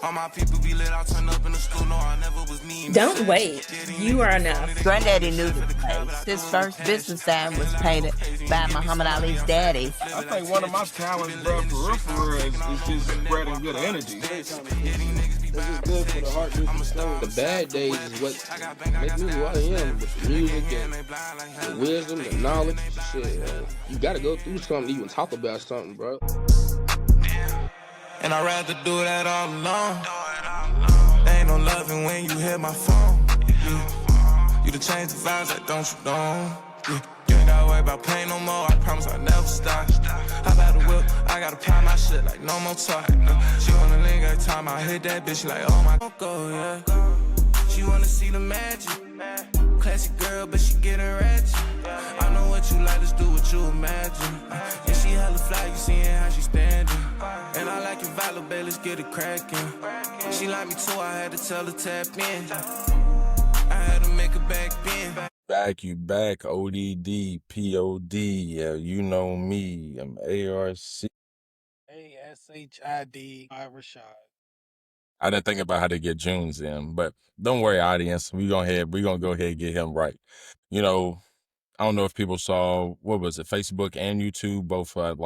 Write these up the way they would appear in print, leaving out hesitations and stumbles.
All my people be lit, I'll turn up in the school. No, I never was mean. Don't wait. You are enough. Granddaddy knew the place. His first business sign was painted by Muhammad Ali's daddy. I think one of my talents, bro, for real, is just spreading good energy. This is good for the heart, this is soul. The bad days is what make me who I am, with the music and the wisdom, the knowledge. Shit, you gotta go through something to even talk about something, bro. And I'd rather do that all alone. There ain't no loving when you hit my phone. Yeah. You to change the vibes, like don't you know? Yeah. You ain't gotta worry about pain no more. I promise I'll never stop. Hop out the whip, I gotta apply my shit like no more talk. She wanna link every time I hit that bitch, she like oh my go, yeah. She wanna see the magic. Classic girl, but she getting ratchet. I know what you like, let's do what you imagine. Yeah, she hella fly, you seeing how she standing. And I like your vibe, babe, let's get it cracking. She like me too, I had to tell her tap in. I had to make her back bend. Back, you back, ODD, POD, yeah, you know me, I'm ARC. ASHID, Rashid. I didn't think about how to get June's in, but don't worry, audience, we're gonna go ahead and get him right. You know, I don't know if people saw, what was it, Facebook and YouTube both had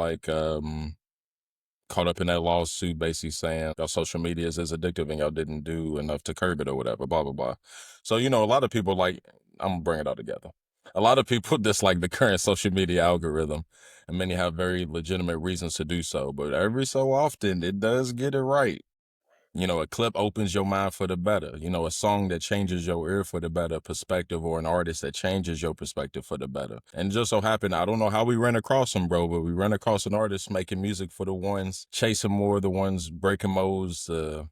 caught up in that lawsuit basically saying y'all social media is as addictive and y'all didn't do enough to curb it or whatever, blah, blah, blah. So, you know, a lot of people I'm gonna bring it all together. A lot of people dislike the current social media algorithm, and many have very legitimate reasons to do so, but every so often it does get it right. You know, a clip opens your mind for the better. You know, a song that changes your ear for the better perspective, or an artist that changes your perspective for the better. And just so happened, I don't know how we ran across him, bro, but we ran across an artist making music for the ones chasing more, the ones breaking molds, the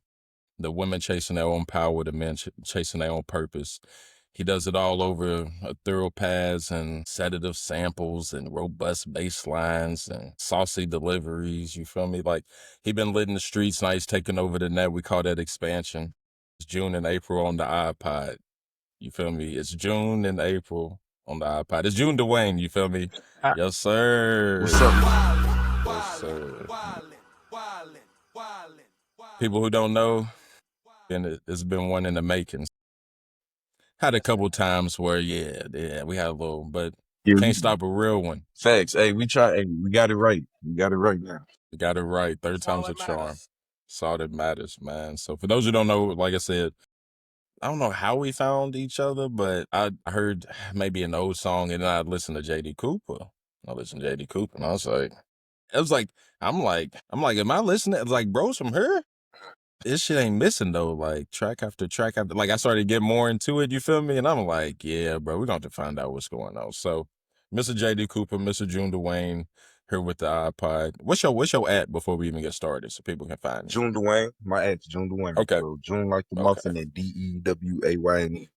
women chasing their own power, the men chasing their own purpose. He does it all over thorough pads and sedative samples and robust bass lines and saucy deliveries, you feel me? Like, he been lit in the streets, now he's taking over the net. We call that expansion. It's June and April on the iPod, you feel me? It's June and April on the iPod. It's June DeWayne, you feel me? Yes, sir. What's up? Yes, sir. People who don't know, and it's been one in the making. Had a couple times where, yeah, we had a little, but can't stop a real one. Facts. Hey, we got it right. We got it right now. We got it right. Third time's a charm. That's all that matters, man. So for those who don't know, like I said, I don't know how we found each other, but I heard maybe an old song and then I listened to J.D. Cooper. I listened to J.D. Cooper and I was like, I'm like, am I listening? It's like, bros from here? This shit ain't missing though, like track after track after, like I started to get more into it, you feel me? And I'm like, yeah, bro, we're going to find out what's going on. So Mr. J.D. Cooper, Mr. June DeWayne here with the iPod. What's your ad before we even get started so people can find you? June DeWayne, my ad's June DeWayne. Okay. So June like the muffin and DEWAYNE.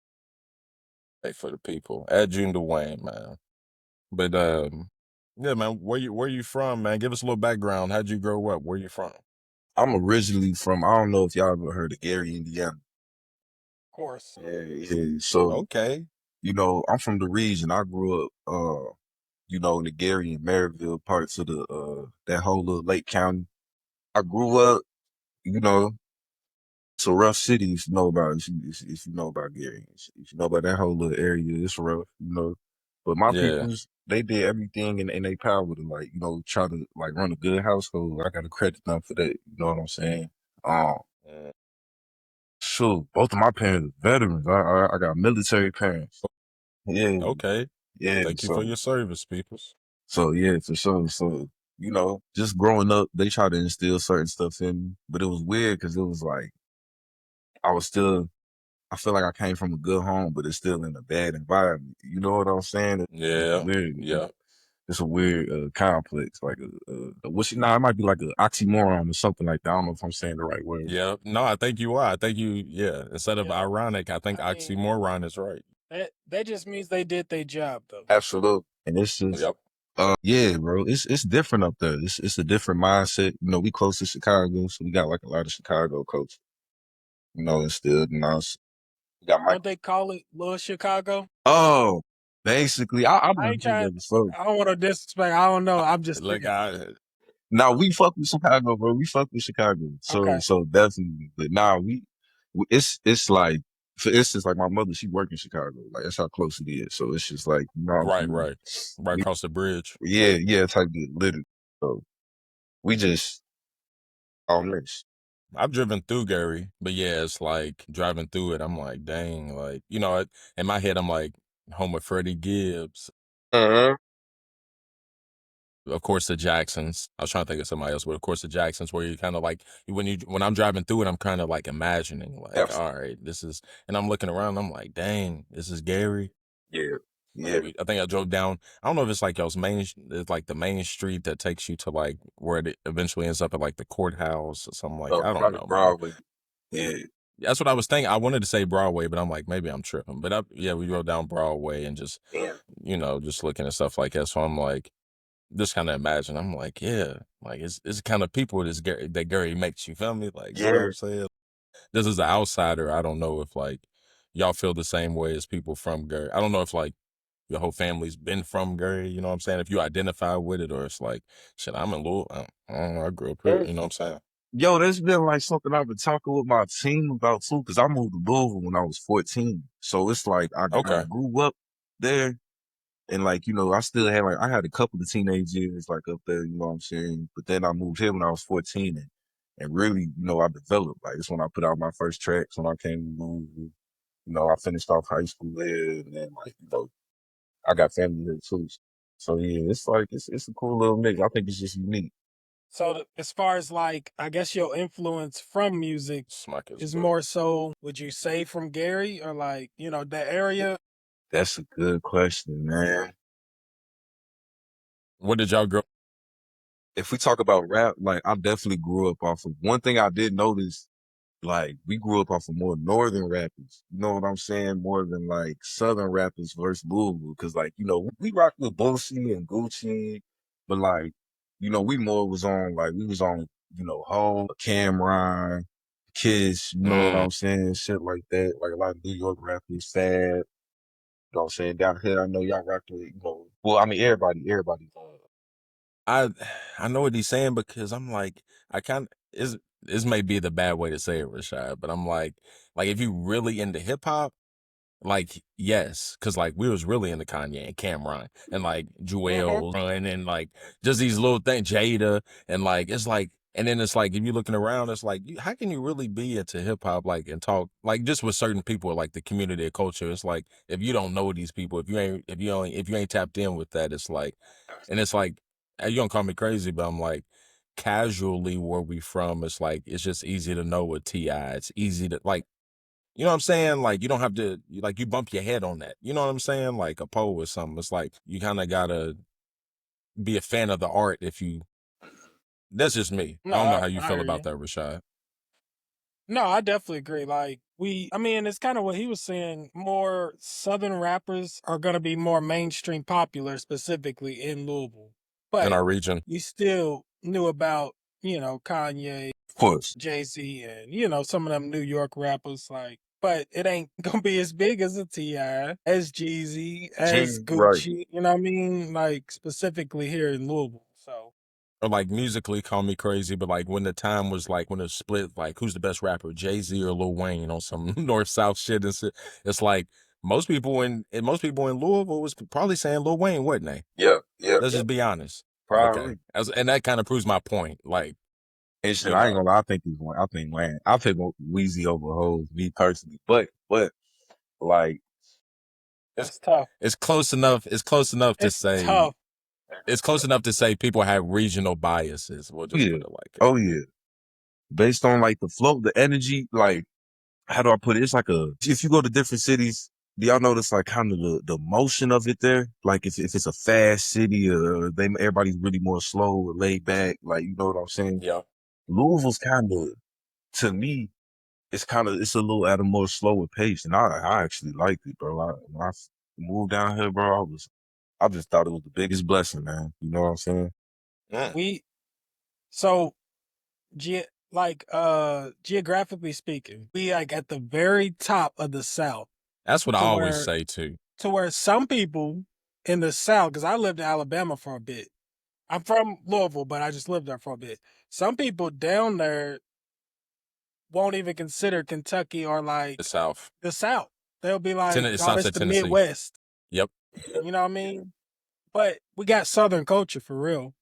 Hey, for the people, add June DeWayne, man. But yeah, man, where you from, man? Give us a little background. How'd you grow up? Where you from? I'm originally from, I don't know if y'all ever heard of Gary, Indiana. Of course. Yeah. So, okay, you know, I'm from the region. I grew up, you know, in the Gary and Maryville parts of that whole little Lake County. I grew up, you know, it's a rough city if you know about it, if you know about Gary. If you know about that whole little area, it's rough, you know. But my peoples, they did everything in their power to, like, you know, try to like run a good household. I got to credit them for that. You know what I'm saying? Sure, both of my parents are veterans. I got military parents. Yeah. Okay. Yeah. Thank you for your service, peoples. So yeah, for sure. So, you know, just growing up, they tried to instill certain stuff in me, but it was weird because it was like I feel like I came from a good home, but it's still in a bad environment. You know what I'm saying? Yeah. Weird. Yeah. It's a weird complex, like it might be like an oxymoron or something like that. I don't know if I'm saying the right word. Yeah. No, I think you are. I think instead of ironic, I think oxymoron is right. That just means they did their job, though. Absolutely. And it's just, yeah, bro, it's different up there. It's a different mindset. You know, we close to Chicago, so we got like a lot of Chicago culture. You know, instilled in us. Don't they call it Little Chicago? Oh, basically, I ain't trying. I don't want to disrespect. I don't know. I'm just like Now we fuck with Chicago, bro. We fuck with Chicago. Okay. So definitely. But now it's like, for instance, like my mother, she work in Chicago. Like that's how close it is. So it's just like, you know what I'm Right, saying? right across the bridge. Yeah, type of literally. So we just on this. I've driven through Gary, but yeah, it's like driving through it. I'm like, dang, like in my head, I'm like home with Freddie Gibbs. Uh-huh. Of course, the Jacksons. I was trying to think of somebody else, but of course, the Jacksons, where you kind of like when I'm driving through it, I'm kind of like imagining, like, Absolutely. all right, this is, and I'm looking around, I'm like, dang, this is Gary. Yeah. I think I drove down. I don't know if it's like it's like the main street that takes you to like where it eventually ends up at like the courthouse or something like. I don't know, Broadway. Yeah. That's what I was thinking. I wanted to say Broadway, but I'm like, maybe I'm tripping. But we drove down Broadway and just, just looking at stuff like that. So I'm like, just kind of imagine. I'm like, yeah, like it's kind of people that Gary makes. You feel me? Like, you know what I'm saying? This is an outsider. I don't know if like y'all feel the same way as people from Gary. I don't know if like your whole family's been from Gary. You know what I'm saying? If you identify with it, or it's like, shit, I'm in Louisville. I don't know. I grew up here. You know what I'm saying? Yo, that's been like something I've been talking with my team about too, because I moved to Louisville when I was 14. So it's like I grew up there, and like, I still had I had a couple of teenage years like up there, you know what I'm saying? But then I moved here when I was 14, and really, I developed. Like it's when I put out my first tracks when I came to Louisville. I finished off high school there, and then like, I got family here too. So yeah, it's like it's a cool little mix. I think it's just unique. So as far as like, I guess your influence from music is more so, would you say from Gary or like, the area? That's a good question, man. What did y'all grow? If we talk about rap, like I definitely grew up off of, one thing I did notice, like we grew up off of more northern rappers. You know what I'm saying? More than like southern rappers versus Louisville. Cause like, we rocked with Boosie and Gucci, but like, we more was on like, we was on, Hov, Cameron, Kiss, you know what I'm saying? Shit like that. Like a lot of New York rappers, Fab. You know what I'm saying? Down here, I know y'all rocked with, well, I mean, everybody. I know what he's saying, because I'm like, I kind of, this may be the bad way to say it, Rashad, but I'm like if you really into hip hop, like, yes, because like we was really into Kanye and Cameron and like Jewel and like just these little things, Jada, and like it's like, and then it's like if you're looking around, it's like how can you really be into hip hop like and talk like just with certain people like the community of culture? It's like if you don't know these people, if you ain't tapped in with that, it's like, and it's like you don't call me crazy, but I'm like casually where we from, it's like it's just easy to know with T.I. It's easy to like. You know what I'm saying? Like, you don't have to, like, you bump your head on that. You know what I'm saying? Like a Poe or something. It's like, you kind of got to be a fan of the art that's just me. No, I don't know how you I feel hear about you. that, Rashad. No, I definitely agree. Like it's kind of what he was saying. More Southern rappers are going to be more mainstream popular, specifically in Louisville. In But our region. you still knew about, Kanye, Of course. Jay-Z, and, some of them New York rappers. Like, but it ain't going to be as big as a T.I., as Jeezy, as Right. Gucci. You know what I mean? Like, specifically here in Louisville. So. Or like musically, call me crazy, but like when the time was like when it split, like who's the best rapper, Jay-Z or Lil Wayne on some north-south shit, it's like most people in Louisville was probably saying Lil Wayne, wasn't they? Yeah. Let's just be honest. Probably. Okay. And that kind of proves my point. Like, and shit, I ain't gonna lie, I think it's Wayne. I think Wayne. I pick Weezy over Hov, me personally. But like It's tough. It's close enough. It's close enough to say. Tough. It's close enough to say people have regional biases. We'll just put it like that. Oh yeah. Based on like the flow, the energy, like how do I put it? It's like if you go to different cities, do y'all notice like kind of the motion of it there? Like if it's a fast city or everybody's really more slow or laid back, like you know what I'm saying? Yeah. Louisville's kind of, to me, it's a little at a more slower pace, and I actually liked it, bro. When I moved down here, bro, I just thought it was the biggest blessing, man. You know what I'm saying? Yeah. Geographically speaking, we like at the very top of the South. That's what I always say too. To where some people in the South, because I lived in Alabama for a bit, I'm from Louisville, but I just lived there for a bit. Some people down there won't even consider Kentucky or like The South. the South. They'll be like, It "Oh, sounds that's like the Tennessee. Midwest." Yep. You know what I mean? But we got Southern culture for real.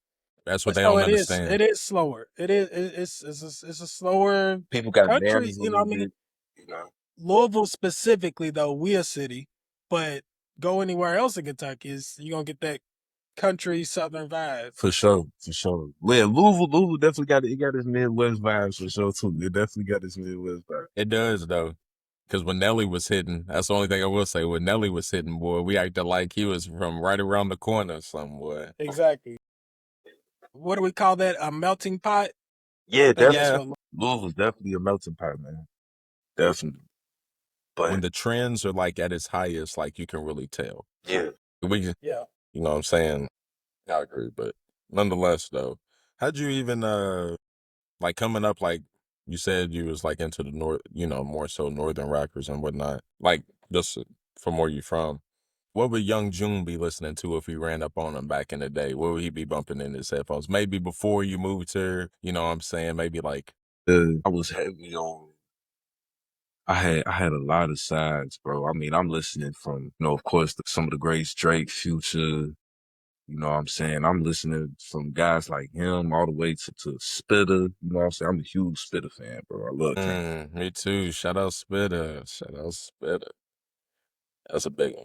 That's what But they so don't it is. understand. It is slower. It is. It's a slower People got country. banners a You know what little I mean? bit, you know. Louisville specifically, though, we a city, but go anywhere else in Kentucky, you're gonna get that country Southern vibe. For sure, for sure. Yeah, Louisville definitely got his Midwest vibes for sure too. It definitely got his Midwest vibes. It does though. Because when Nelly was hitting, that's the only thing I will say. When Nelly was hitting, boy, we acted like he was from right around the corner somewhere. Exactly. What do we call that? A melting pot? Yeah, That's definitely. what Louisville's definitely a melting pot, man. Definitely. When But the trends are like at its highest, like you can really tell. yeah, We, yeah. you know what I'm saying? I agree, but nonetheless, though, how'd you even like coming up? Like you said, you was like into the north, you know, more so northern rappers and whatnot. Like just from where you from, what would young June be listening to if he ran up on him back in the day? What would he be bumping in his headphones? Maybe before you moved here, you know what I'm saying? Maybe like I was heavy on. I had a lot of sides, bro. I mean, I'm listening from, you know, of course, some of the greats, Drake, Future. You know what I'm saying? I'm listening from guys like him all the way to Spitter. You know what I'm saying? I'm a huge Spitter fan, bro. I love King. me too. Shout out Spitter. Shout out Spitter. That's a big one.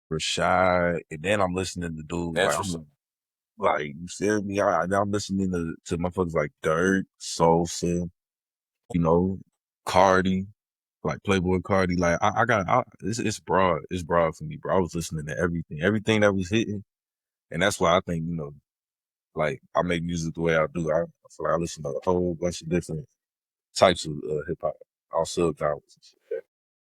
Rashid. And then I'm listening to dudes Interesting. like you feel me? I'm listening to motherfuckers like Dirk, Saucy, you know, Cardi, like Playboy Cardi. Like it's broad. It's broad for me, bro. I was listening to everything that was hitting. And that's why I think, you know, like I make music the way I do. I feel like I listen to a whole bunch of different types of hip hop, all subgenres and shit.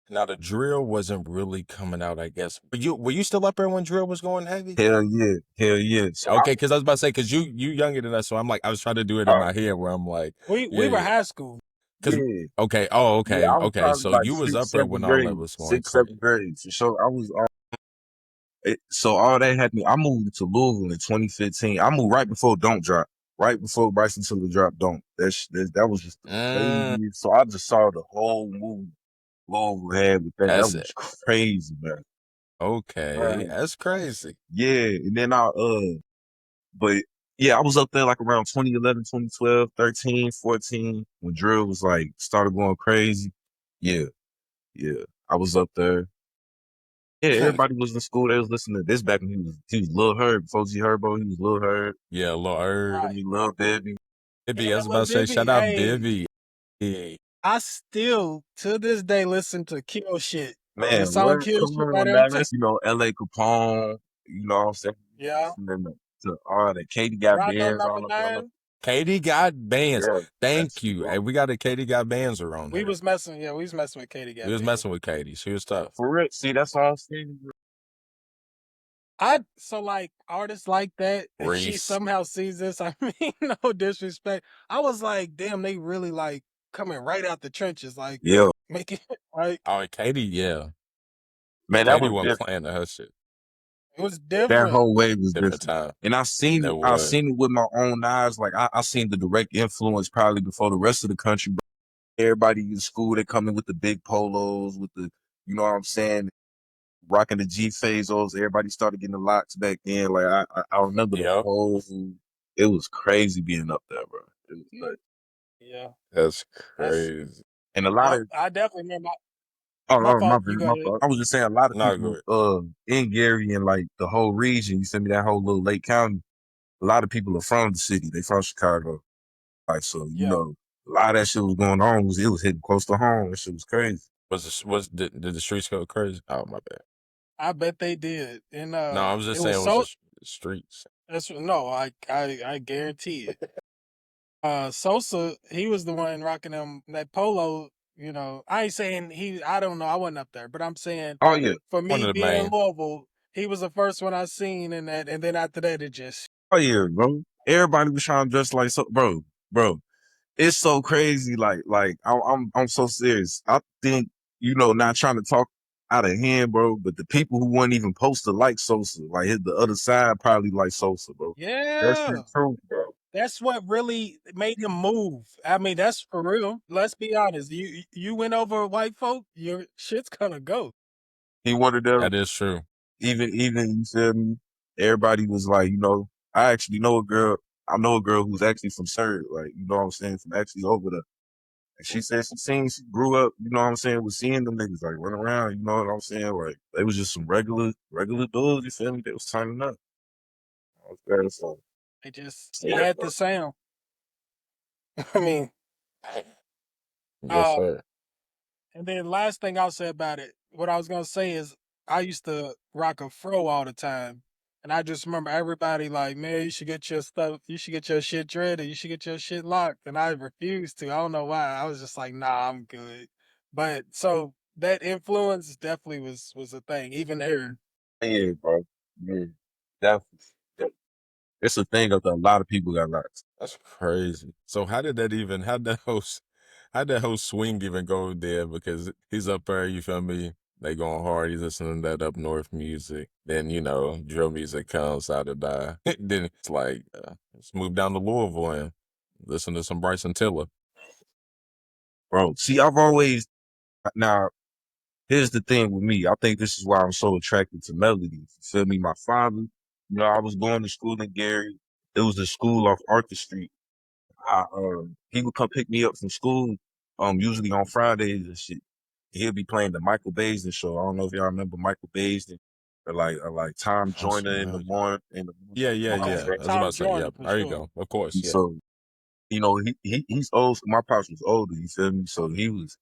Now the drill wasn't really coming out, I guess. But were you still up there when drill was going heavy? Hell yeah. So Okay, because I was about to say, because you younger than us, so I'm like, I was trying to do it in my head where I'm like, We were high school. Cause yeah, okay, yeah, I was okay. probably So like you was up sixth, there seventh when all that grade, was going sixth, crazy. seventh grade. For sure, I was. So all that had me. I moved to Louisville in 2015. I moved right before Don't Drop, right before Bryson Tiller dropped Don't. That was just the craziest. So I just saw the whole movie Louisville had with that. That That's was it. crazy, man. Okay, that's crazy. Yeah, and then but yeah, I was up there like around 2011, 2012, 13, 14 when drill was like started going crazy. Yeah, yeah, I was up there. Yeah, everybody was in school. They was listening to this back when he was Lil Herb, before G Herbo. He was Lil Herb. Yeah, Lil Herb. Right. He loved Debbie. Bibby, I was about to say, shout out Bibby. I still to this day listen to Kill Shit. Man, The song what? Kill Come Shit by on, them. man. You know, L.A. Capone. You know what I'm saying? Yeah. Listening to all that. Katie got Rondo bands number on the 9. Katie got bands. Yeah, Thank you. Hey, we got a Katie got bands around We here. was messing with Katie. We was messing with Katie. She was tough. for real. See, that's all I'm saying. So like artists like that, if she Reese. somehow sees this, I mean, no disrespect. I was like, damn, they really like coming right out the trenches, like Yeah, making like Oh, Katie, yeah. man, that Katie was wasn't different. playing to her shit. it was That different. whole wave was Different different. time. And I seen it with my own eyes. Like I seen the direct influence probably before the rest of the country. Everybody in school, they come in with the big polos, with the, you know what I'm saying, rocking the G Fazos. Everybody started getting the locks back then. Like I remember the Yep. whole. It was crazy being up there, bro. It was nuts. Yeah. That's crazy. And a lot of I definitely remember my fault. bad, You go my ahead. fault. I was just saying a lot of No, people good. in Gary and like the whole region. You send me that whole little Lake County. A lot of people are from the city. They from Chicago. Like so, you Yeah. know, a lot of that shit was going on. It was hitting close to home. That shit was crazy. Did the streets go crazy? Oh my bad. I bet they did. And No, I was just it saying was it was so the streets. no, I guarantee it. Sosa, he was the one rocking that polo. You know, I ain't saying I don't know, I wasn't up there, but I'm saying Oh yeah. for One me of the being in main. Louisville, he was the first one I seen in that, and then after that, it just Oh yeah, bro. Everybody was trying to dress like so, bro. It's so crazy. Like I'm so serious. I think, you know, not trying to talk out of hand, bro. But the people who weren't even supposed to like Sosa, like the other side probably like Sosa, bro. That's Yeah. true, bro. That's what really made him move. I mean, that's for real. Let's be honest. You win over white folk, your shit's gonna go. He wanted them. That is true. Even you feel me? Everybody was like, I actually know a girl. I know a girl who's actually from Surrey, like, you know what I'm saying, from actually over there. And she said she grew up, you know what I'm saying, with seeing them niggas like run around, you know what I'm saying? Like they was just some regular dudes, you feel me? They was turning up. I was very so. He had the sound. I mean, Yes, sir. and then last thing I'll say about it, what I was gonna say is I used to rock a fro all the time. And I just remember everybody like, man, you should get your stuff, you should get your shit dreaded, you should get your shit locked. And I refused to. I don't know why. I was just like, nah, I'm good. But so that influence definitely was a thing, even here. Yeah, bro. Yeah. Definitely. It's a thing that a lot of people got locked. That's crazy. So how'd that whole swing even go there? Because he's up there, you feel me? They going hard. He's listening to that up north music. Then, drill music comes out of that. Then it's like, let's move down to Louisville and listen to some Bryson Tiller. Bro, see, I've always, now, here's the thing with me. I think this is why I'm so attracted to melodies. You feel me? My father, I was going to school in Gary. It was the school off Arthur Street. He would come pick me up from school, usually on Fridays and shit. He'll be playing the Michael Baisden show. I don't know if y'all remember Michael Baisden, or like Tom Joyner in the morning. Yeah. I was about to say, yeah. There you go. Of course, yeah. So, he's old. My pops was older. You feel me? So he was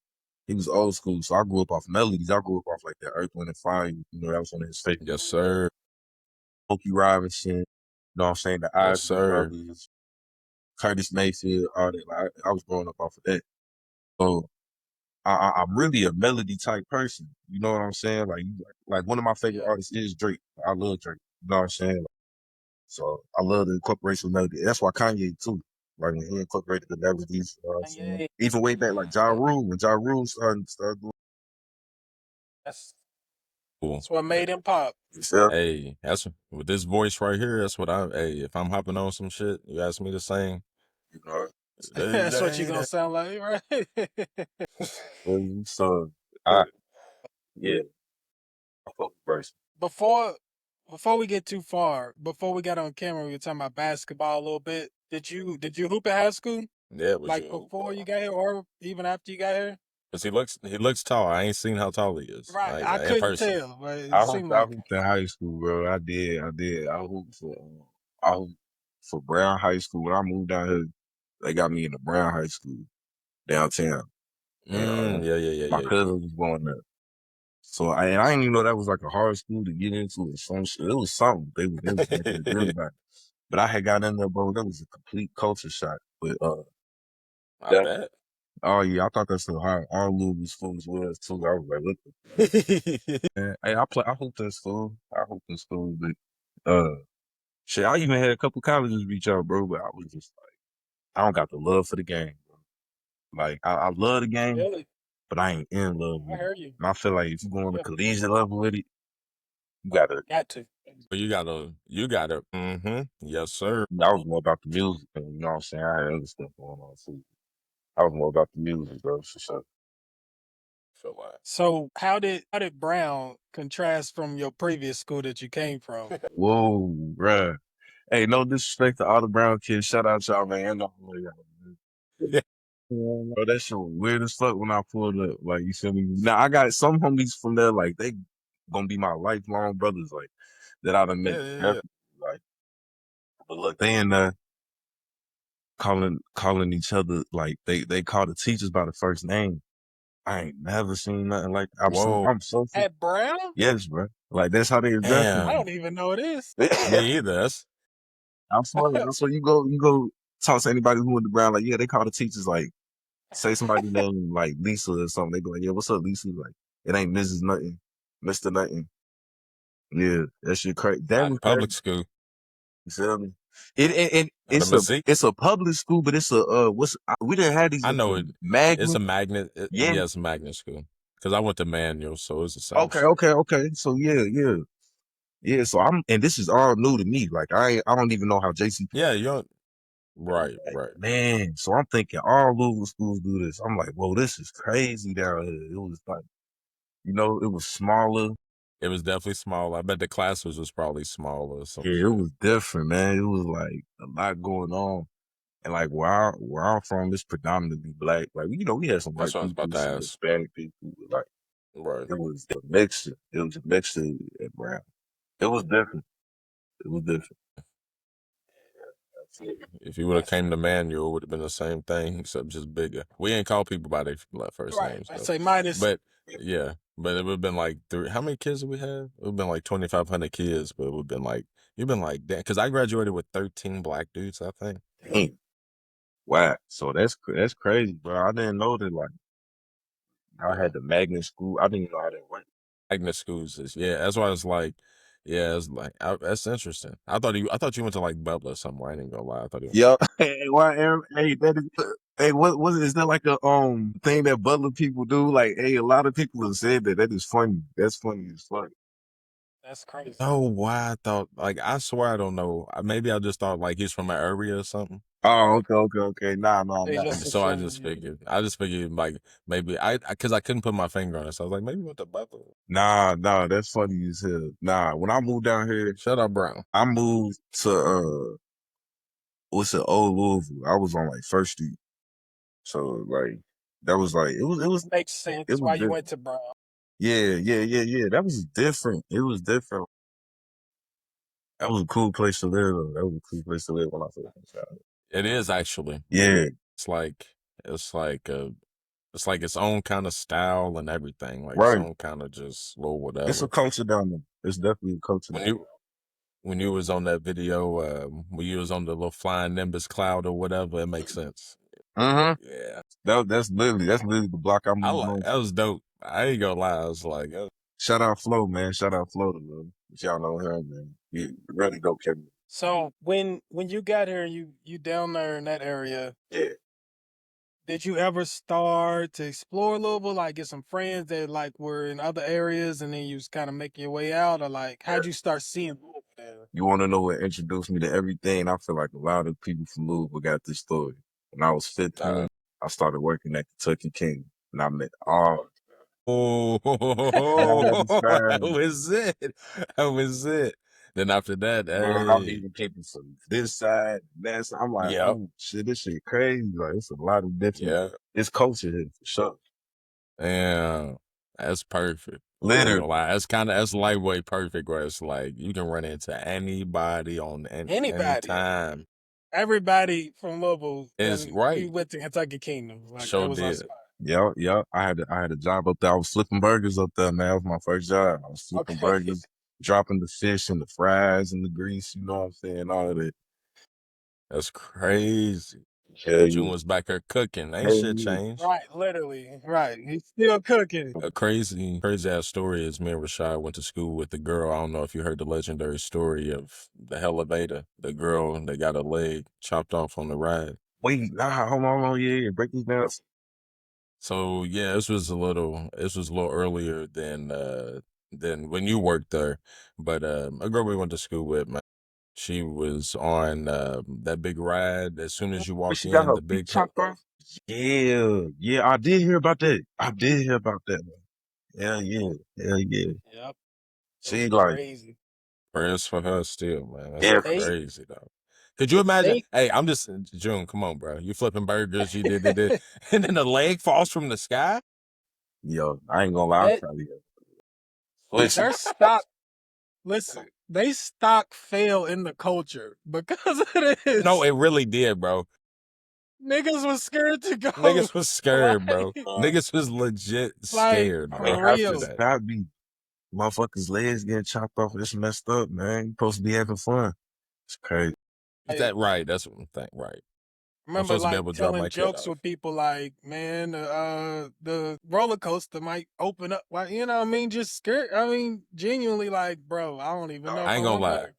old school. So I grew up off melodies. I grew up off like that Earth, Wind and Fire. That was one of his favorites. Yes, sir. Smokey Robinson. You know what I'm saying? The Yes, sir. Brothers, Curtis Mayfield, all that. Like, I was growing up off of that. So I'm really a melody type person. You know what I'm saying? Like one of my favorite artists is Drake. I love Drake. You know what I'm saying? So I love the incorporation of melody. That's why Kanye too. Like when he incorporated the melodies. You know what I'm saying? Even way back, like Ja Rule, when Ja Rule started doing. That's what made him pop. Hey, that's with this voice right here. That's what if I'm hopping on some shit, you ask me to sing. That's what you're gonna sound like, right? So, yeah. Before we get too far, before we got on camera, we were talking about basketball a little bit. Did you hoop in high school? Yeah, like before you got here, or even after you got here? Cause he looks tall. I ain't seen how tall he is. Right, I couldn't tell, but it seemed I like hooped in high school, bro. I did. I hooped for Brown High School. When I moved down here, they got me in the Brown High School downtown. Yeah. My cousin was going there. So I didn't even know that was like a hard school to get into or some shit. It was something. They was really bad. But I had got in there, bro. That was a complete culture shock. But I bet. Oh yeah, I thought that's so hard. All Louisville schools was too. I was like, what the Hey, I hooped in school. But shit, I even had a couple colleges reach out, bro, but I was just like, I don't got the love for the game, bro. Like I love the game, really. but I ain't in love with I it. heard you. And I feel like if you go on a collegiate level with it, you gotta. Got to. You gotta. Yes, sir. I was more about the music, and you know what I'm saying? I had other stuff going on too. I was more about the music, bro, for sure. Feel like. So how did Brown contrast from your previous school that you came from? Whoa, bruh. Hey, no disrespect to all the Brown kids. Shout out y'all, man. No, y'all, man. Bro, that shit was weird as fuck when I pulled up. Like, you feel me? Now, I got some homies from there, like, they gonna be my lifelong brothers, like, that I done met. Yeah. Like, but look, they in there calling each other, like, they call the teachers by the first name. I ain't never seen nothing like that. I'm so At Brown? Yes, bro. Like, that's how they address I don't even know it is. Me either. I'm sorry. That's what you go talk to anybody who went to Brown, like, yeah, they call the teachers, like, say somebody's name like Lisa or something. They be like, yeah, what's up, Lisa? Like, it ain't Mrs. Nothing, Mr. Nothing. Yeah, that shit crazy. That was public school. You feel me? It's a public school, but it's a we didn't have these. I know it. Magnet. It's a magnet. Yeah, it's a magnet school. Because I went to manual, so it's the same Okay, shit. okay. So yeah. So and this is all new to me. Like I don't even know how JC. Yeah, you don't. Right. Man, so I'm thinking all Louisville schools do this. I'm like, whoa, this is crazy down here. It was like, it was smaller. It was definitely small. I bet the classes was probably smaller or some Yeah, it shit. was different, man. It was like a lot going on. And like where I'm from, it's predominantly black. Like, we had some That's white what I was people, about to some ask. Hispanic people. Like, Right. it was a mixture. It was a mixture at Brown. It was different. It was different. If you would have came to manual, it would have been the same thing, except just bigger. We ain't call people by their first Right. names I though. say minus. But yeah, but it would have been like how many kids did we have? It would have been like 2,500 kids, but it would have been like, you've been like, damn, because I graduated with 13 black dudes, I think. Damn. Wow. So that's crazy, bro. I didn't know that. Like, I had the magnet school. I didn't even know how that went. Magnet schools is, yeah. That's why it's like, yeah, it's like that's interesting. I thought you went to like Bubba or somewhere. I ain't gonna lie. I thought you. Yep. Hey, why, Aaron? Hey, that is. Hey, what is that like a thing that Butler people do? Like, hey, a lot of people have said that. That is funny. That's funny as fuck. That's crazy. Oh, why I thought, like, I swear I don't know. Maybe I just thought like he's from an area or something. Oh, okay. Nah. They just So I assume just you. figured like maybe because I couldn't put my finger on it. So I was like, maybe he went to Buffalo. Nah, that's funny as hell. Nah, when I moved down here, Shut up, Brown. I moved to what's it, Old Louisville. I was on like First Street, so like that was like it was Makes sense it was why you different. went to Brown. Yeah. That was different. It was different. That was a cool place to live. Though. That was a cool place to live when I first got out. It is actually. Yeah, It's like it's like its own kind of style and everything. Like its right. own kind of just little It's a whatever. culture down there. It's definitely a culture. When you was on that video, when you was on the little flying Nimbus cloud or whatever, it makes sense. Mm-hmm. Yeah, That's literally the block I moved on. that was dope. I ain't gonna lie, I was like, Shout out Flo, man. Shout out Flo, man. If y'all know him, man. He really dope Kevin. So when you got here, you down there in that area. Yeah. Did you ever start to explore Louisville, like get some friends that like were in other areas, and then you was kind of making your way out, or like how'd you start seeing Louisville there? You want to know what introduced me to everything? I feel like a lot of people from Louisville got this story. When I was 15, I started working at Kentucky King, and I met all. oh, that was it. That was it. Then after that, Man, I'm hey, even keeping some this side, that side. I'm like, yep, oh shit, this shit crazy. Like, it's a lot of different. yeah, It's culture here for sure. yeah, that's perfect. I ain't Literally. gonna lie, that's lightweight perfect. Where it's like you can run into anybody on any Anybody, time. everybody from Louisville, It's and we right. went to Kentucky Kingdom. Like Sure that was our did. spot. Yep. I had a job up there. I was flipping burgers up there, man. That was my first job. I was flipping Okay. burgers, dropping the fish and the fries and the grease. You know what I'm saying? All of that. That's crazy. Hell June yeah. was back there cooking. Ain't Hell shit yeah. changed. Right, literally. Right. He's still cooking. A crazy ass story is me and Rashid went to school with the girl. I don't know if you heard the legendary story of the elevator. The girl that got a leg chopped off on the ride. Wait, nah, hold on, yeah, break these down. So yeah, this was a little earlier than when you worked there. But a girl we went to school with, man, she was on that big ride. As soon as you But walk she got in, her the feet big chopped off? Yeah, I did hear about that. Hell yeah. Yep. She like, Crazy. prayers for her still, man. That's yeah, They crazy though. Could you imagine? they Hey, I'm just June. Come on, bro. You flipping burgers? You did, and then the leg falls from the sky. yo, I ain't gonna lie, that probably. Listen, their stock. Listen, they stock fail in the culture because of this. No, it really did, bro. Niggas was scared to go. Niggas was scared, bro. Like, Niggas was legit like scared, for it bro. has real. to not be motherfuckers' legs getting chopped off. It's messed up, man. You supposed to be having fun. It's crazy. Is that right? That's what I'm thinking. Right. I'm Remember, supposed to be like able to drop telling my kid jokes off. with people, like, man, the roller coaster might open up. Like, you know what I mean? Just scared. I mean, genuinely, like, bro, I don't even know if I ain't I gonna want to go lie. there.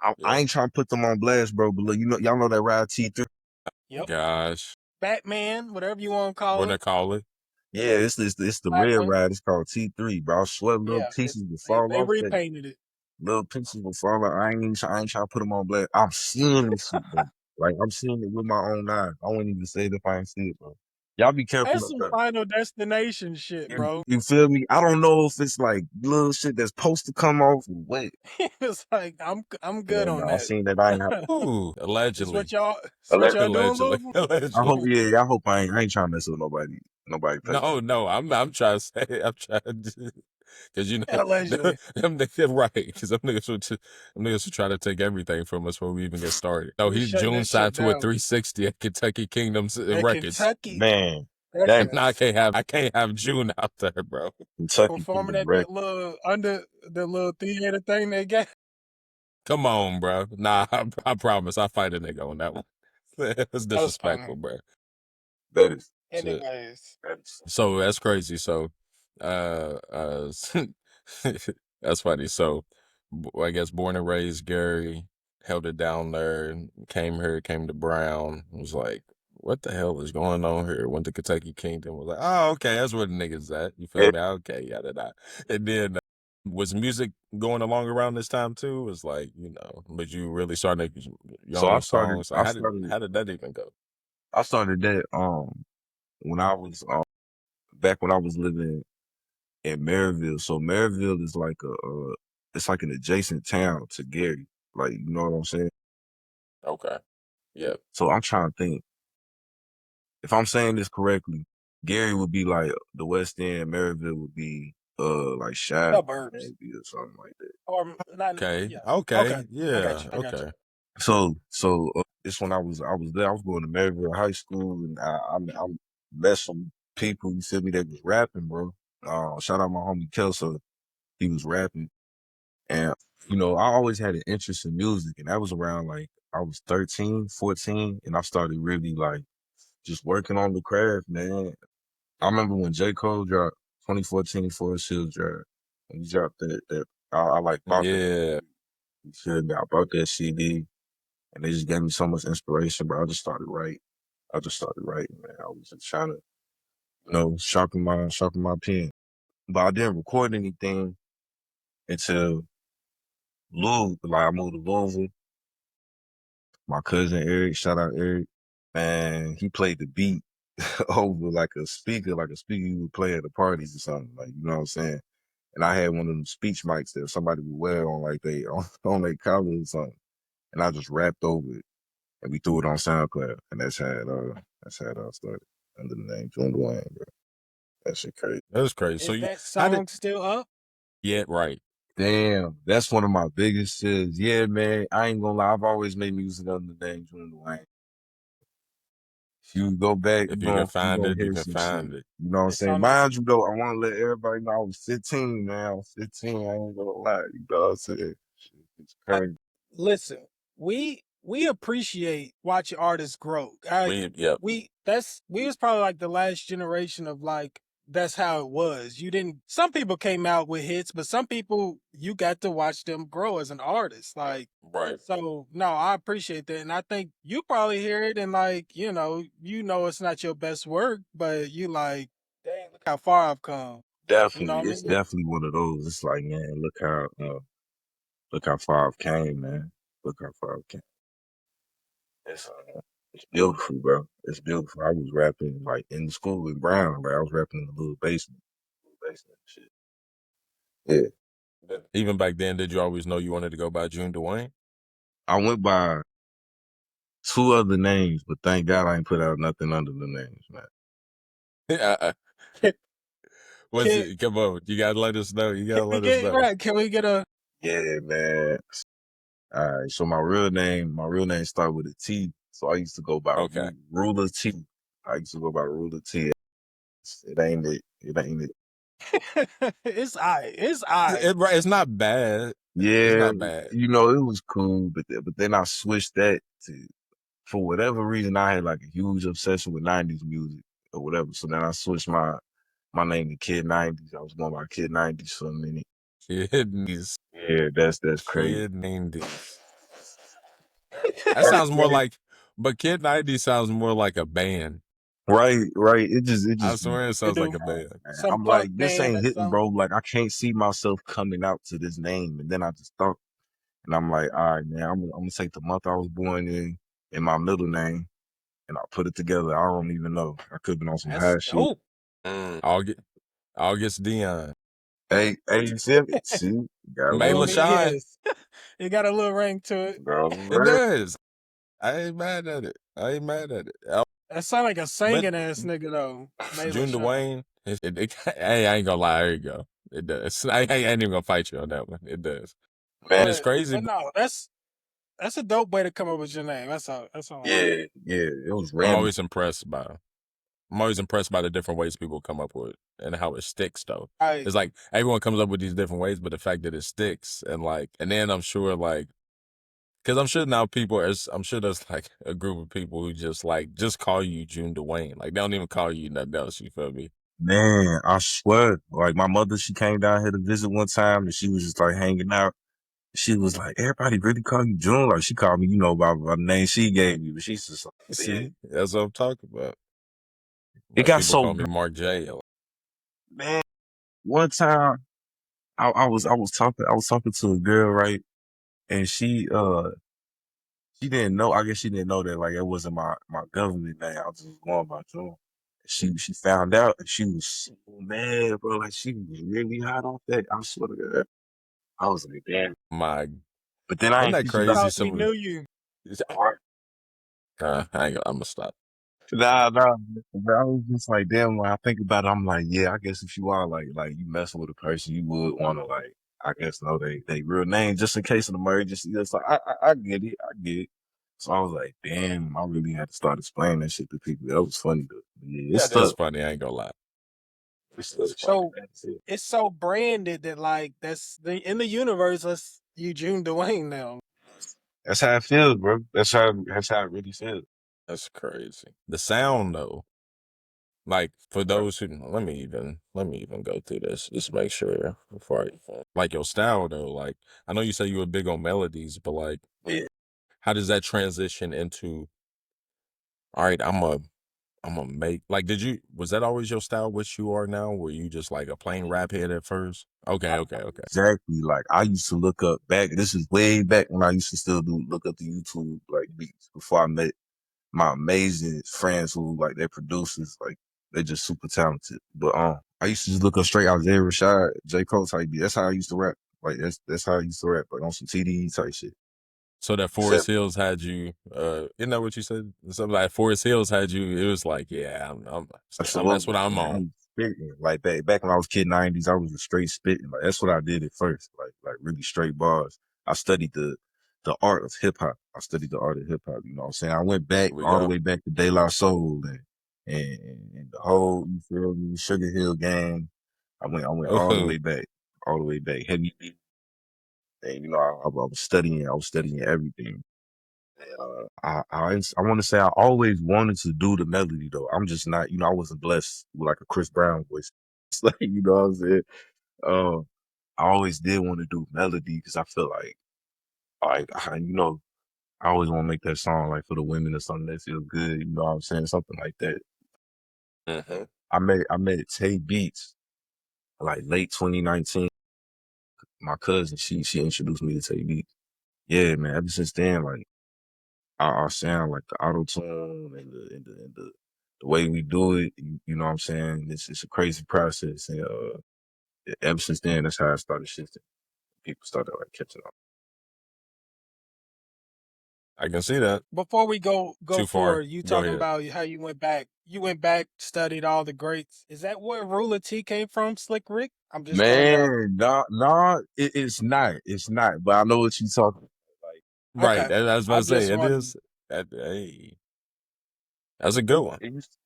I Yeah. ain't trying to put them on blast, bro, but look, y'all know that ride T3. Yep. Gosh, Batman, whatever you want to call what it. they call it? Yeah, it's the red Platinum. ride. It's called T3, bro. I swear little Yeah, pieces will they fall they off that. repainted it. Little pieces will fall off. I ain't trying to put them on black. I'm seeing this shit, bro. Like I'm seeing it with my own eyes. I won't even say it if I ain't see it, bro. Y'all be careful That's up some there. Final Destination shit, bro. You feel me? I don't know if it's like little shit that's supposed to come off or what. It's like I'm good Yeah, on no, I that. seen that. I ain't have. Ooh, It's allegedly. what y'all doing, Allegedly. Louisville? I hope. Allegedly. Yeah, I hope I ain't trying to mess with nobody paper. No, I'm trying to say, I'm trying to, because you know, Allegedly. them niggas, right, because them niggas will try to take everything from us before we even get started. No, We he's shutting June that shit signed to a down. 360 at Kentucky Kingdom's At Records. Kentucky, Man, that's that No, I can't have June out there, bro. Kentucky performing Kingdom at record. that little under the little theater thing they got. Come on, bro. Nah, I promise I'll fight a nigga on that one. It's That was funny. disrespectful, bro. That is. Shit. Anyways, So that's crazy. So, uh, uh, that's funny. So, I guess born and raised Gary, held it down there, came here, came to Brown, was like, what the hell is going on here? Went to Kentucky Kingdom, was like, oh, okay, that's where the niggas at. You feel Yeah. me? Okay, yada, yada. And then, was music going along around this time too? It was like, but you really started making your So own songs. Like, I started how did that even go? I started that when I was back when I was living in Maryville. So Maryville is like it's like an adjacent town to Gary. Like you know what I'm saying? Okay. Yeah. So I'm trying to think if I'm saying this correctly. Gary would be like the West End. Maryville would be like Shy suburbs maybe or something like that. or not? Okay. Yeah. Okay, Okay. I got Yeah. you. I got you. Okay. So it's when I was there. I was going to Maryville High School, and I met some people. You feel me? That was rapping, bro. Shout out my homie Kelso. He was rapping, and I always had an interest in music, and that was around like I was 13, 14, and I started really like just working on the craft, man. I remember when J. Cole dropped 2014 Forest Hills dropped. When he dropped that I like bought that. Yeah. You feel me? I bought that CD. And they just gave me so much inspiration, bro. I just started writing. Man. I was just trying to, sharpen my pen. But I didn't record anything until Louisville. Like I moved to Louisville. My cousin Eric, shout out Eric, man, he played the beat over like a speaker you would play at the parties or something. Like, you know what I'm saying? And I had one of them speech mics that somebody would wear on like they on their collar or something. And I just rapped over it. And we threw it on SoundCloud, and that's how it all started under the name June DeWayne, bro. That shit crazy. That was crazy. So Is you that how did song still up? yeah, right. Damn, that's one of my biggest shits. Yeah, man, I ain't gonna lie. I've always made music under the name June DeWayne. If you go back, If you can you find gonna it, you hear can some shit. find it. You know what I'm It's saying? on the. Mind you, though, I want to let everybody know I was 15, man. I was 15. I ain't gonna lie. You know what I'm saying? Shit, it's crazy. Listen, we appreciate watching artists grow. Yep. We was probably like the last generation of like that's how it was. You didn't. Some people came out with hits, but some people you got to watch them grow as an artist. Like Right. so, no, I appreciate that, and I think you probably hear it and like it's not your best work, but you like, dang, look how far I've come. You know Definitely, what I it's mean? definitely one of those. It's like, man, look how far I've came, man. Look how far I've came. It's beautiful, bro. It's beautiful. I was rapping like in the school with Brown, bro. I was rapping in the little basement. Shit. Yeah. Even back then, did you always know you wanted to go by June DeWayne? I went by two other names, but thank God I ain't put out nothing under the names, man. Yeah. What's Can, it? Come on, you gotta let us know. You can gotta we let us get know. right? Can we get a Yeah, man. All right. So my real name started with a T. So I used to go by Okay. Rula T. I used to go by Rula T. It ain't it. It ain't it. it's I. It's I. It's not bad. It's Yeah, not bad. it was cool, but then I switched that to for whatever reason I had like a huge obsession with 90s music or whatever. So then I switched my name to Kid 90s. I was going by Kid 90s for a minute. Kid Yeah, that's crazy. 90s. That sounds more like, but Kid 90 sounds more like a band. Right. It I just swear it You could sounds like do a band. some I'm punk like, this band ain't or hitting, something. bro. Like, I can't see myself coming out to this name. And then I just thought, and I'm like, all right, man, I'm gonna take the month I was born in and my middle name, and I'll put it together. I don't even know. I could have been on some That's high shit. dope. August Dion. Hey, you see me? See, got a May Who little, he LaShawn. is. It got a little ring to it. bro. It Right? does. I ain't mad at it. That sound like a But singing ass nigga though. Mela June Shaw. DeWayne, hey, I ain't gonna lie. There you go. It does. I ain't even gonna fight you on that one. It does. Man, And it's crazy. But no, that's a dope way to come up with your name. That's all I'm saying. yeah. It was I'm random. always impressed by. I'm always impressed by the different ways people come up with and how it sticks. Though Right. it's like everyone comes up with these different ways, but the fact that it sticks and then I'm sure because I'm sure now I'm sure there's like a group of people who just call you June DeWayne. Like they don't even call you nothing else. You feel me? Man, I swear, like my mother, she came down here to visit one time, and she was just like hanging out. She was like, everybody really call you June? Like, she called me, by the name she gave me, but she's just like, yeah. See, that's what I'm talking about. It Like got people so call me bad, Mark J. man. One time, I was talking to a girl, right? And she didn't know, I guess she didn't know that, like, it wasn't my government name. I was just going by June. She found out, and she was so mad, bro. Like, she was really hot off that. I swear to God. I was like, damn. My, But then I isn't ain't that think about crazy? Thought she knew you. it. I'm gonna stop. Nah. But I was just like, damn, when I think about it, I'm like, yeah, I guess if you are like you messing with a person, you would want to like, I guess know they real name just in case of an emergency. It's like, I get it. I get it. So I was like, damn, I really had to start explaining that shit to people. That was funny though. Yeah, it's Yeah, that's stuck. funny. I ain't gonna lie. It's stuck. So That's it. it's so branded that like in the universe. That's you June DeWayne now. That's how it feels, bro. That's how it really feels. That's crazy. The sound though, like for those who let me even go through this. Just make sure before like your style though. Like I know you say you were big on melodies, but like Yeah. how does that transition into? All right, I'm a make like. Was that always your style? Which you are now? Were you just like a plain rap head at first? Okay. Exactly. Like I used to look up back. This is way back when I used to still look up the YouTube like beats before I met my amazing friends who like they're producers, like they're just super talented. But I used to just look up straight Isaiah Rashad, J. Cole type beat. That's how I used to rap. Like that's how I used to rap, like on some TDE type shit. So that Forest Except Hills had you. Isn't that what you said? Something like Forest Hills had you. It was like, yeah, that's what absolutely, I'm man. I on. was spitting like back when I was kid '90s. I was a straight spitting. Like that's what I did at first. Like really straight bars. I studied the art of hip hop. I studied the art of hip hop. You know what I'm saying? I went back Here we all the go. way back to De La Soul and the whole, you feel me, Sugar Hill gang. I went all the way back, heavy beat. And I was studying everything. I want to say I always wanted to do the melody though. I'm just not, I wasn't blessed with like a Chris Brown voice. It's like, what I'm saying? Uh, I always did want to do melody because I feel I always want to make that song like for the women or something that feels good. You know what I'm saying? Something like that. Mhm. I met Tay Beats like late 2019. My cousin, she introduced me to Tay Beats. Yeah, man. Ever since then, like our sound, like the auto tune and the way we do it, you know what I'm saying? It's a crazy process. And ever since then, that's how I started shifting. People started like catching on. I can see that. Before we go Too far. forward, you Go talking ahead. about how you went back. You went back, studied all the greats. Is that where Rula T came from, Slick Rick? I'm just throwing it out Man, no, it's not. It's not. But I know what you're talking about. Like, there. Right. Okay. I was about I to say just it wanted is. Hey, that's a good one. it used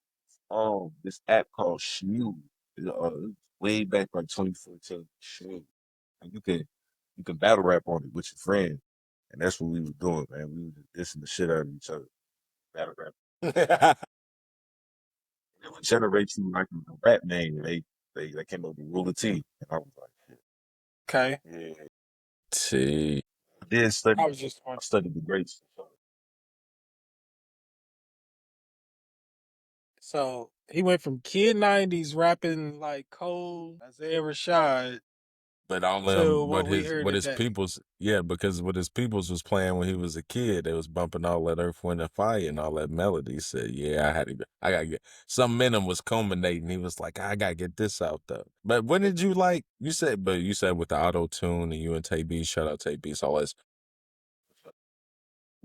this app called Shmoo. Way back like 2014. Shmoo. And you can battle rap on it with your friend. And that's what we was doing, man. We was just dissing the shit out of each other. Battle rap. It would generate you like a rap name. They came up with Rula T. And I was like, okay. yeah. T. I did study. I was just I wondering. studied the greats. So he went from Kid 90s rapping like Cole, Isaiah Rashad But all to them, what we hear what his today. peoples, yeah, because what his peoples was playing when he was a kid, they was bumping all that Earth, Wind, and Fire and all that melody. He said, "Yeah, I gotta get." Some in him was culminating. He was like, "I gotta get this out though." But when did you like? You said with the auto tune and you and Tay B, shout out Tay B, all this.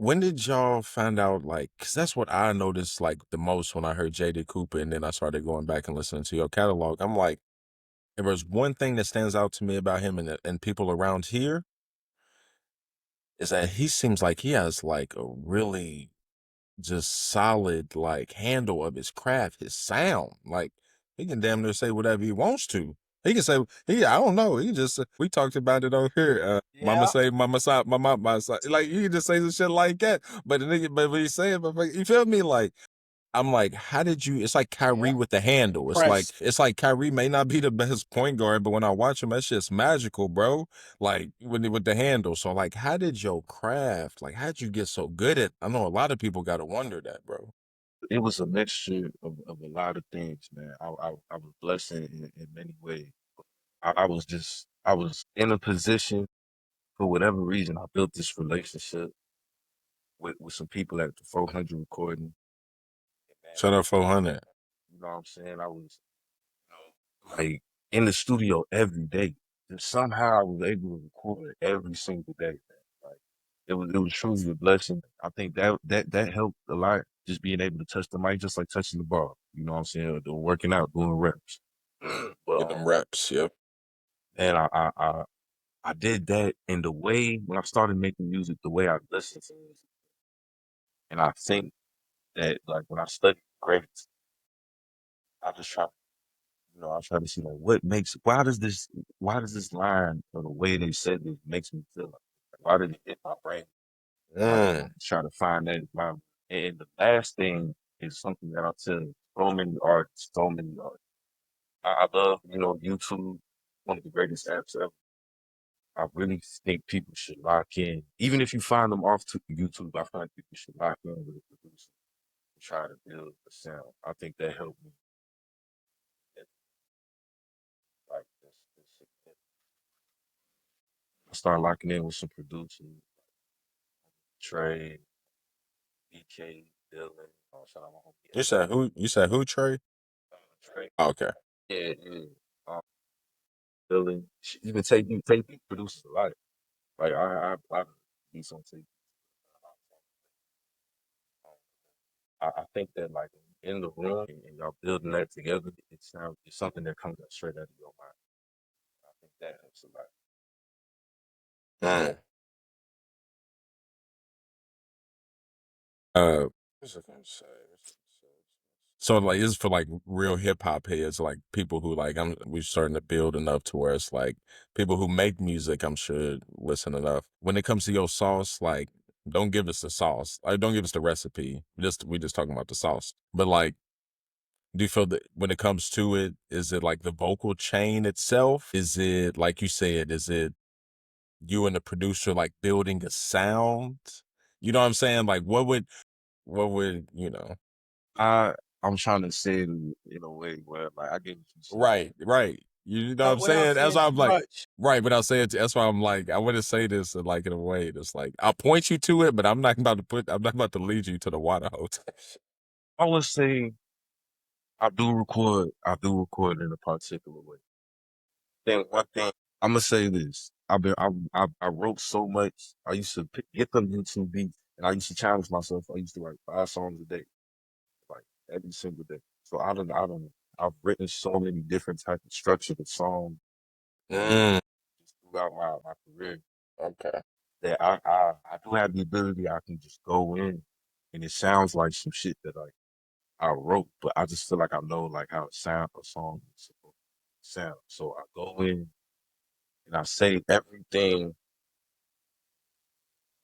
When did y'all find out, like, because that's what I noticed, like, the most when I heard J.D. Cooper, and then I started going back and listening to your catalog. I'm like, there was one thing that stands out to me about him and people around here is that he seems like he has, like, a really just solid, like, handle of his craft, his sound. Like, he can damn near say whatever he wants to. He can say, I don't know. He just, we talked about it on here. Mama Yeah. say, mama side, my side. Like, you can just say some shit like that. But the nigga, but when you say it, but you feel me? Like, I'm like, how did you? It's like Kyrie Yeah. with the handle. Press. It's like Kyrie may not be the best point guard, but when I watch him, that shit's magical, bro. Like with the handle. So like, how did your craft? Like, how'd you get so good at? I know a lot of people got to wonder that, bro. It was a mixture of a lot of things, man. I was blessed in many ways. I was in a position for whatever reason. I built this relationship with some people at the 400 recording. Man, Shout out 400. you know what I'm saying? I was, you know, like in the studio every day. And somehow I was able to record every single day, man. Like it was truly a blessing. I think that helped a lot. Just being able to touch the mic, just like touching the ball. You know what I'm saying? Or working out, doing reps. But Get them reps. Yep. and I did that in the way when I started making music, the way I listened to music. And I think that like when I studied grades, I just try, you know, I try to see like what makes why does this line or the way they said it makes me feel like why did it hit my brain? Like Mm. try to find that environment. And the last thing is something that I tell so many artists, so many artists. I love, you know, YouTube, one of the greatest apps ever. I really think people should lock in. Even if you find them off to YouTube, I find people should lock in with a producer and try to build a sound. I think that helped me. Like I started locking in with some producers, Trey, BK, Dylan. Shout out my homie You said who? You said who? Trey? Trey. Oh, okay. Yeah, yeah. Dylan. Even take produces a lot. Like I do some tape. I think that like in the room and y'all building that together, it's something that comes out straight out of your mind. I think that helps a lot. Mm. What's I gonna say? So like it's for like real hip hop heads, like people who like we're starting to build enough to where it's like people who make music, I'm sure listen enough. When it comes to your sauce, like don't give us the sauce. Like don't give us the recipe. We just talking about the sauce. But like, do you feel that when it comes to it, is it like the vocal chain itself? Is it like you said, is it you and the producer like building a sound? You know what I'm saying? Like what would, you know? I'm trying to say it in a way where like I get what you saying. Right, right. You know what I'm Without saying? That's saying why too I'm like, much. right, without saying, that's why I'm like, I want to say this like in a way that's like, I'll point you to it, but I'm not about to lead you to the water hose. I would say I do record in a particular way. Then one thing I'm gonna say this. I wrote so much. I used to get them YouTube beats, and I used to challenge myself. I used to write 5 songs a day, like every single day. So I've written so many different types of structured songs Mm, just throughout my career okay. that I do have the ability. I can just go in, and it sounds like some shit that like I wrote, but I just feel like I know like how a song is supposed to sound. So I go in and I say everything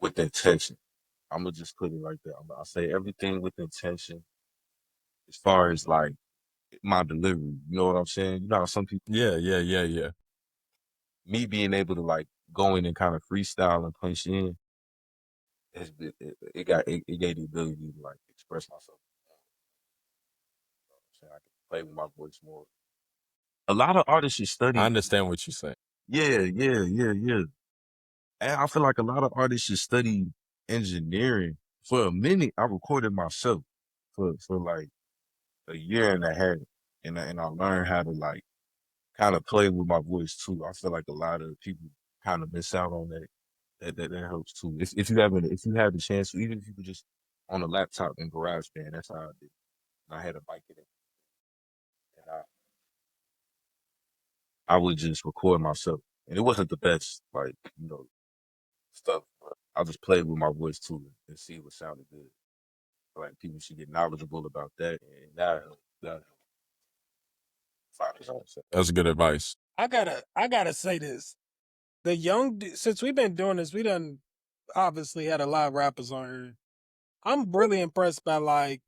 with intention. I'm gonna just put it like that. I say everything with intention as far as like my delivery. You know what I'm saying? You know how some people, Yeah, yeah, yeah, yeah. me being able to like go in and kind of freestyle and punch in, it gave the ability to like express myself. saying? I can play with my voice more. A lot of artists should study. I understand what you're saying. Yeah. And I feel like a lot of artists should study engineering. For a minute, I recorded myself for like a year and a half, and I learned how to like kind of play with my voice too. I feel like a lot of people kind of miss out on that. That helps too. If you have the chance, even if you could just on a laptop in GarageBand, that's how I did. I had a mic in it, and I would just record myself, and it wasn't the best, like stuff. But I just played with my voice too and see what sounded good. Like people should get knowledgeable about that, and that That's good advice. I gotta say this. Since we've been doing this, we done obviously had a lot of rappers on here. I'm really impressed by like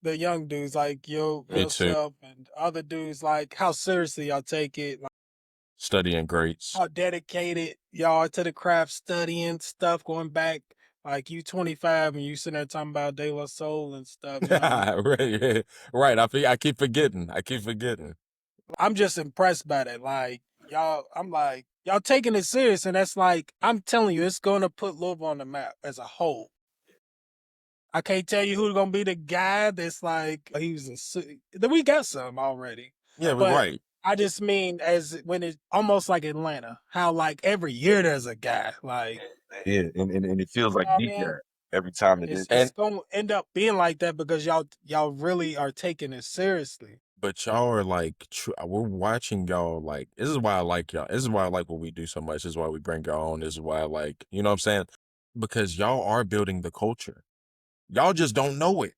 the young dudes, like Me too. yourself and other dudes, like how seriously y'all take it, like Studying greats. how dedicated y'all are to the craft, studying stuff, going back. Like you 25 and you sitting there talking about De La Soul and stuff. You know what I mean? Right. I keep forgetting. I'm just impressed by that. Like I'm like y'all taking it serious, and that's like I'm telling you, it's gonna put Louisville on the map as a whole. I can't tell you who's gonna be the guy that's like we got some already. Yeah, But right. I just mean as when it's almost like Atlanta, how like every year there's a guy. Like yeah, and it feels like I deep mean, there every time it is. it's gonna end up being like that because y'all really are taking it seriously. But y'all are like, we're watching y'all. Like, this is why I like y'all. This is why I like what we do so much. This is why we bring y'all on. This is why I like, you know what I'm saying? Because y'all are building the culture. Y'all just don't know it.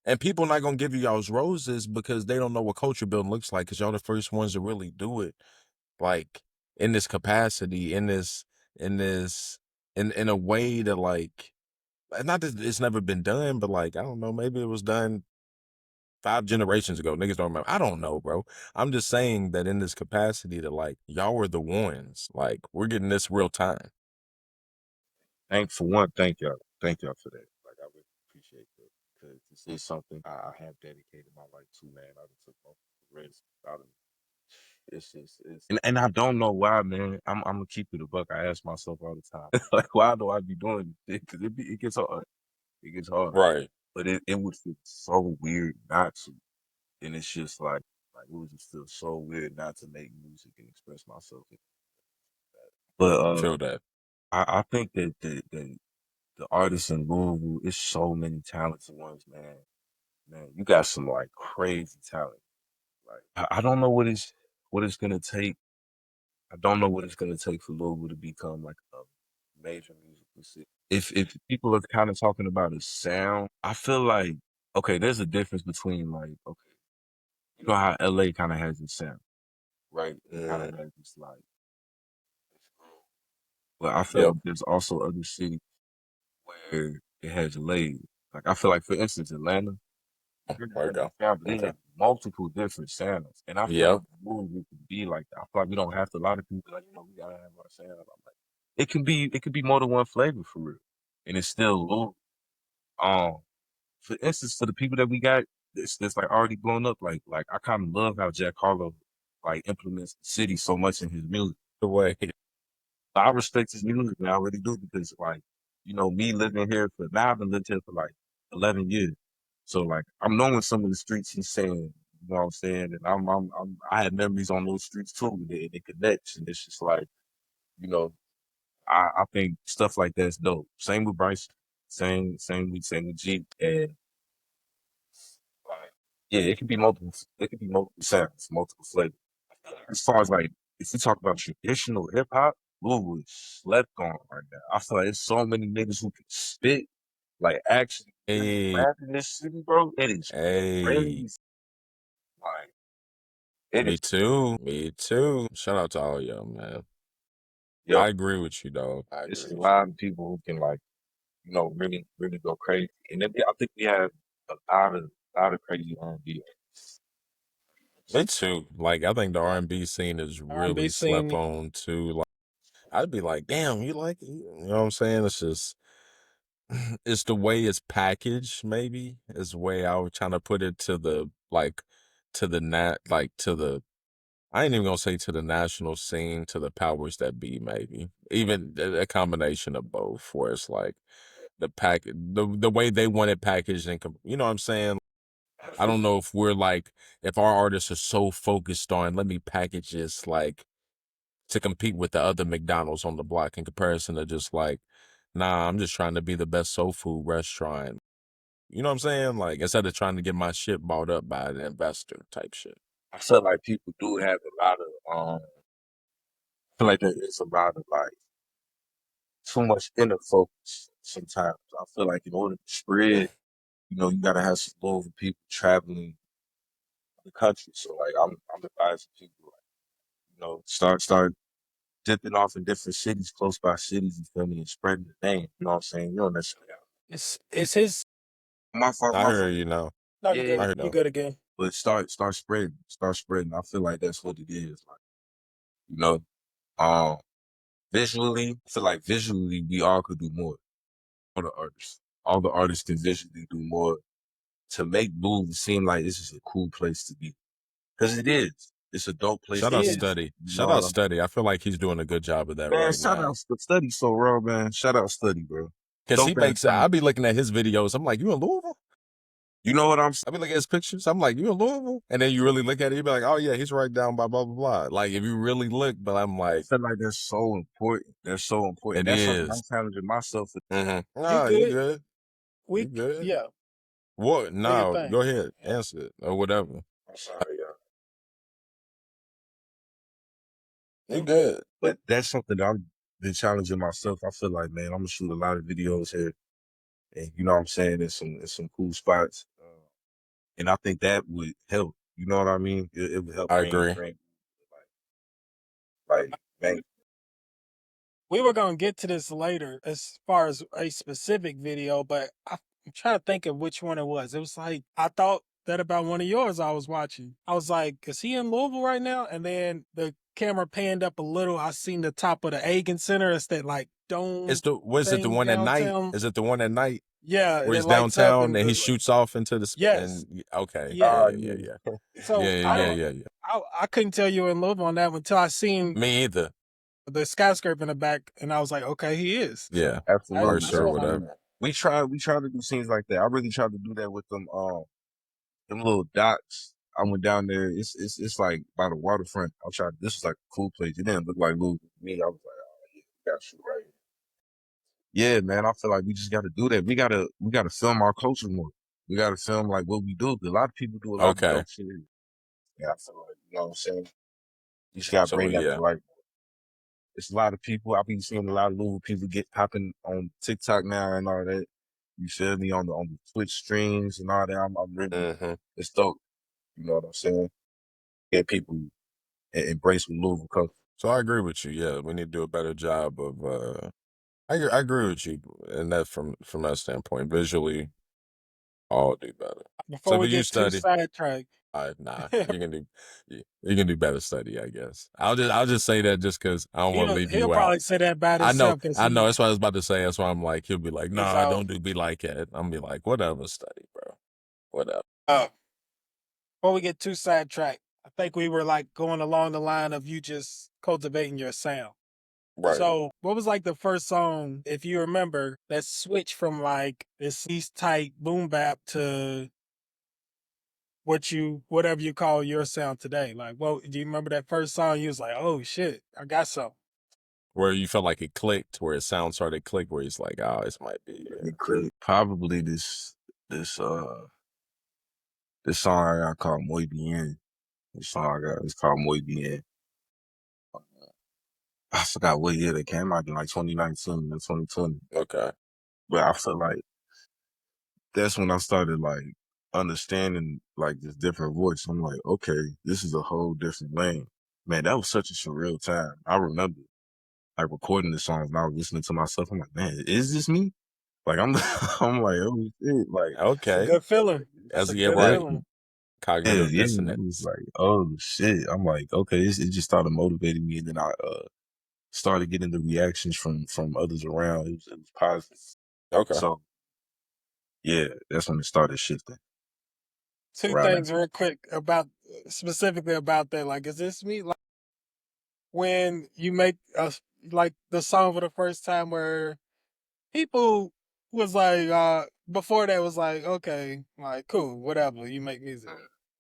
And people not going to give you y'all's roses because they don't know what culture building looks like because y'all the first ones to really do it. Like, in this capacity, in a way that like, not that it's never been done, but like, I don't know, maybe it was done 5 generations ago. Niggas don't remember. I don't know, bro. I'm just saying that in this capacity that like y'all were the ones. Like we're getting this real time. Thank y'all for that. Like I really appreciate that because this is something I have dedicated my life to, man. I just took no risk. And I don't know why, man. I'm gonna keep it a buck. I ask myself all the time, like, why do I be doing this? Because it gets hard. It gets hard. Right. But it would feel so weird not to. And it's just like it would just feel so weird not to make music and express myself. But Feel that. I think that the artists in Louisville, it's so many talented ones, man. Man, you got some like crazy talent. Like I don't know what it's gonna take. I don't know what it's gonna take for Louisville to become like a major musical city. If people are kind of talking about a sound, I feel like okay, there's a difference between like okay, you know how LA kind of has its sound, right? It kind of has this like, but I feel Yep. like there's also other cities where it has layers. Like I feel like, for instance, Atlanta, There you go. they have multiple different sounds, and I feel Yep. like Louisville could be like that. I feel like we don't have to. A lot of people be like, we gotta have our sound. I'm like, it can be more than one flavor for real, and it's still Louisville. For instance, for the people that we got, that's like already blown up. Like I kind of love how Jack Harlow like implements the city so much in his music. The way. I respect his music, man. I really do because, like, me living here I've been lived here for like 11 years. So, like, I'm knowing some of the streets he's saying, you know what I'm saying? And I had memories on those streets too. And it connects. And it's just like, you know, I think stuff like that's dope. Same with Bryson. Same with G. And, like, yeah, it could be multiple sounds, multiple flavors. As far as like, if we talk about traditional hip hop, Louisville is slept on right now. I feel like there's so many niggas who can spit, like actually Hey. rap in this city, bro. It is crazy. Like, Me too. Shout out to all y'all, man. Yo, I agree with you, dog. there's a lot of people who can like, really, really go crazy. And then I think we have a lot of crazy R&B. Me too. Like I think the R&B scene is really slept on too. Like I'd be like, damn, you like it? You know what I'm saying? It's just it's the way it's packaged, maybe. It's the way I was trying to put it to the like to the I ain't even gonna say to the national scene, to the powers that be, maybe even a combination of both, where it's like the way they want it packaged and you know what I'm saying. I don't know if we're like if our artists are so focused on let me package this like to compete with the other McDonald's on the block in comparison to just like, nah, I'm just trying to be the best soul food restaurant. You know what I'm saying? Like instead of trying to get my shit bought up by an investor type shit. I feel like people do have a lot of I feel like there is a lot of like too much inner focus sometimes. I feel like in order to spread, you gotta have some Louisville people traveling the country. So like I'm advising people like, start dipping off in different cities, close by cities, you feel me, and spreading the name. You know what I'm saying? You don't necessarily It's his. my fault, I my hear fault. you now. No, Yeah, you yeah, good. I hear You now. good again. but start spreading. Start spreading. I feel like that's what it is. Like, you know, um visually, I feel like visually we all could do more. All the artists. All the artists can visually do more to make Louisville seem like this is a cool place to be. Because it is. It's a dope place Shout to out Yeah. be. Study. You know Shout out what I'm saying? Study. I feel like he's doing a good job of that Man, right shout now. out to Study so raw, man. Shout out Study, bro. Cause he Dope ass makes it. I talent. be looking at his videos. I'm like, you in Louisville? You know what I'm I be looking at his pictures. I'm like, you in Louisville? And then you really look at it, you be like, oh yeah, he's right down by blah blah blah. Like if you really look, but I'm I like, feel like that's so important. That's so important. it That's something I'm is. challenging myself with. Mm-hmm. You Nah, you good. good. You We good. yeah. What? Do your No, thing. go ahead. Answer it or whatever. I'm sorry, y'all. You good. But that's something that I've been challenging myself. I feel like, man, I'm gonna shoot a lot of videos here, and you know what I'm saying, in some cool spots, and I think that would help. You know what I mean? It would help I bring agree. like man. We were gonna get to this later as far as a specific video, but I'm trying to think of which one it was. It was like I thought that about one of yours I was watching. I was like, is he in Louisville right now? And then the camera panned up a little. I seen the top of the Aiken Center. It's that like dome Was it the thing one at night? downtown. Is it the one at night Yeah, where and it he's lights up downtown and and he shoots off into the yes, and okay, yeah. yeah. So Yeah. I couldn't tell you were in Louisville on that one until I seen Me either. the skyscraper in the back, and I was like, okay, he is. Yeah, I, for Absolutely, sure, so whatever. we try to do scenes like that. I really tried to do that with them little docks. I went down there. It's like by the waterfront. I tried. This was like a cool place. It didn't look like Louisville to me. I was like, oh yeah, we gotta shoot right here. Yeah, man. I feel like we just got to do that. We gotta film our culture more. We gotta film like what we do. A lot of people do a lot of Okay, dope shit. Yeah, I feel like you know what I'm saying. You just gotta so bring that yeah, to life. It's a lot of people. I've been seeing a lot of Louisville people get popping on TikTok now and all that. You feel me on the Twitch streams and all that. I'm really hmm it's dope. You know what I'm saying? Get people embrace with Louisville culture. So I agree with you. Yeah, we need to do a better job of. I agree with you, and that from that standpoint, visually, all do better. before So, we but you get too study. sidetracked, Nah, you can do better study, I guess. I'll just say that just because I don't want to leave he'll you out. probably say that about himself because I know. That's what I was about to say. That's why I'm like, he'll be like, he's nah, out. don't be like that. I'm be like, whatever, study, bro, whatever. Before we get too sidetracked, I think we were like going along the line of you just cultivating your sound. Right. So, what was like the first song, if you remember, that switched from like this East tight boom bap to whatever you call your sound today? Like, well, do you remember that first song? You was like, oh shit, I got something. Where you felt like it clicked, where his sound started to click, where he's like, oh, this might be. Probably this song I got called Muy Bien. This song I got it's called Muy Bien. I forgot what year they came out in, like 2019 or 2020. Okay. But I feel like that's when I started like understanding like this different voice. I'm like, okay, this is a whole different lane. Man, that was such a surreal time. I remember like recording the songs and I was listening to myself. I'm like, man, is this me? Like I'm I'm like, oh shit. Like It's a Okay. good feeling. That's As a yeah, good right. feeling. yeah, Cognitive yeah. It was dissonance. like, oh shit. I'm like, okay, it just started motivating me and then I started getting the reactions from others around. It was positive. Okay. So yeah, that's when it started shifting. two around that. things real quick about specifically about that. Like, is this me? Like, when you make like the song for the first time, where people was like, before that was like, okay, like cool, whatever, you make music.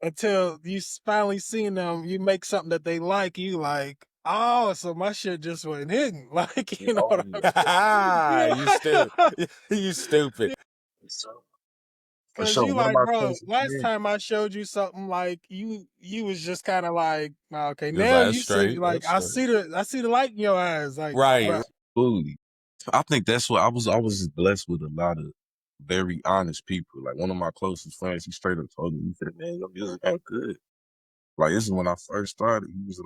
Until you finally seen them, you make something that they like, you like, oh, so my shit just went hidden. Like, you know what I mean? You stupid. You stupid. For Cause sure. you One of like, my bro, closest last friends. time I showed you something, like you was just kind of like, okay, It was now like, that's you see, straight. like That's straight. I see the light in your eyes, like, Right. but Absolutely. I think that's what I was just blessed with a lot of very honest people. Like one of my closest friends, he straight up told me, he said, "Man, your music ain't good." Like this is when I first started. He was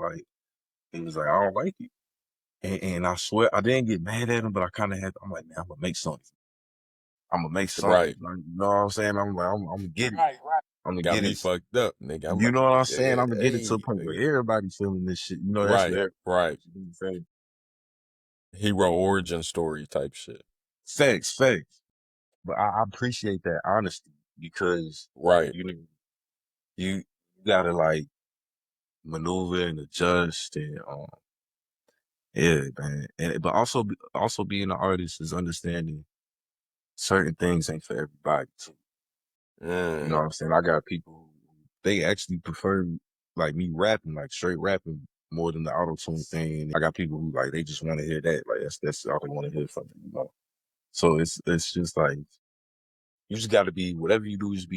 like, "I don't like it," and I swear I didn't get mad at him, but I kind of had. I'm like, man, I'm gonna make something. I'm gonna make something. Right. Like, you know what I'm saying? I'm like, I'm gonna get it. right. I'm gonna Got get me it. fucked up, nigga. I'm You like, know what I'm saying? I'm gonna get it to a hey, point where nigga. everybody feeling this shit. You know, that's Right. what Right. everybody say. Hero origin story type shit. Facts. But I appreciate that honesty because Right. you know you gotta like maneuver and adjust and yeah, man. And but also being an artist is understanding certain things ain't for everybody too. You know what I'm saying? I got people who they actually prefer like me rapping, like straight rapping more than the auto tune thing. I got people who like they just want to hear that. Like that's all they want to hear from me, you know. So it's just like you just gotta be whatever you do, just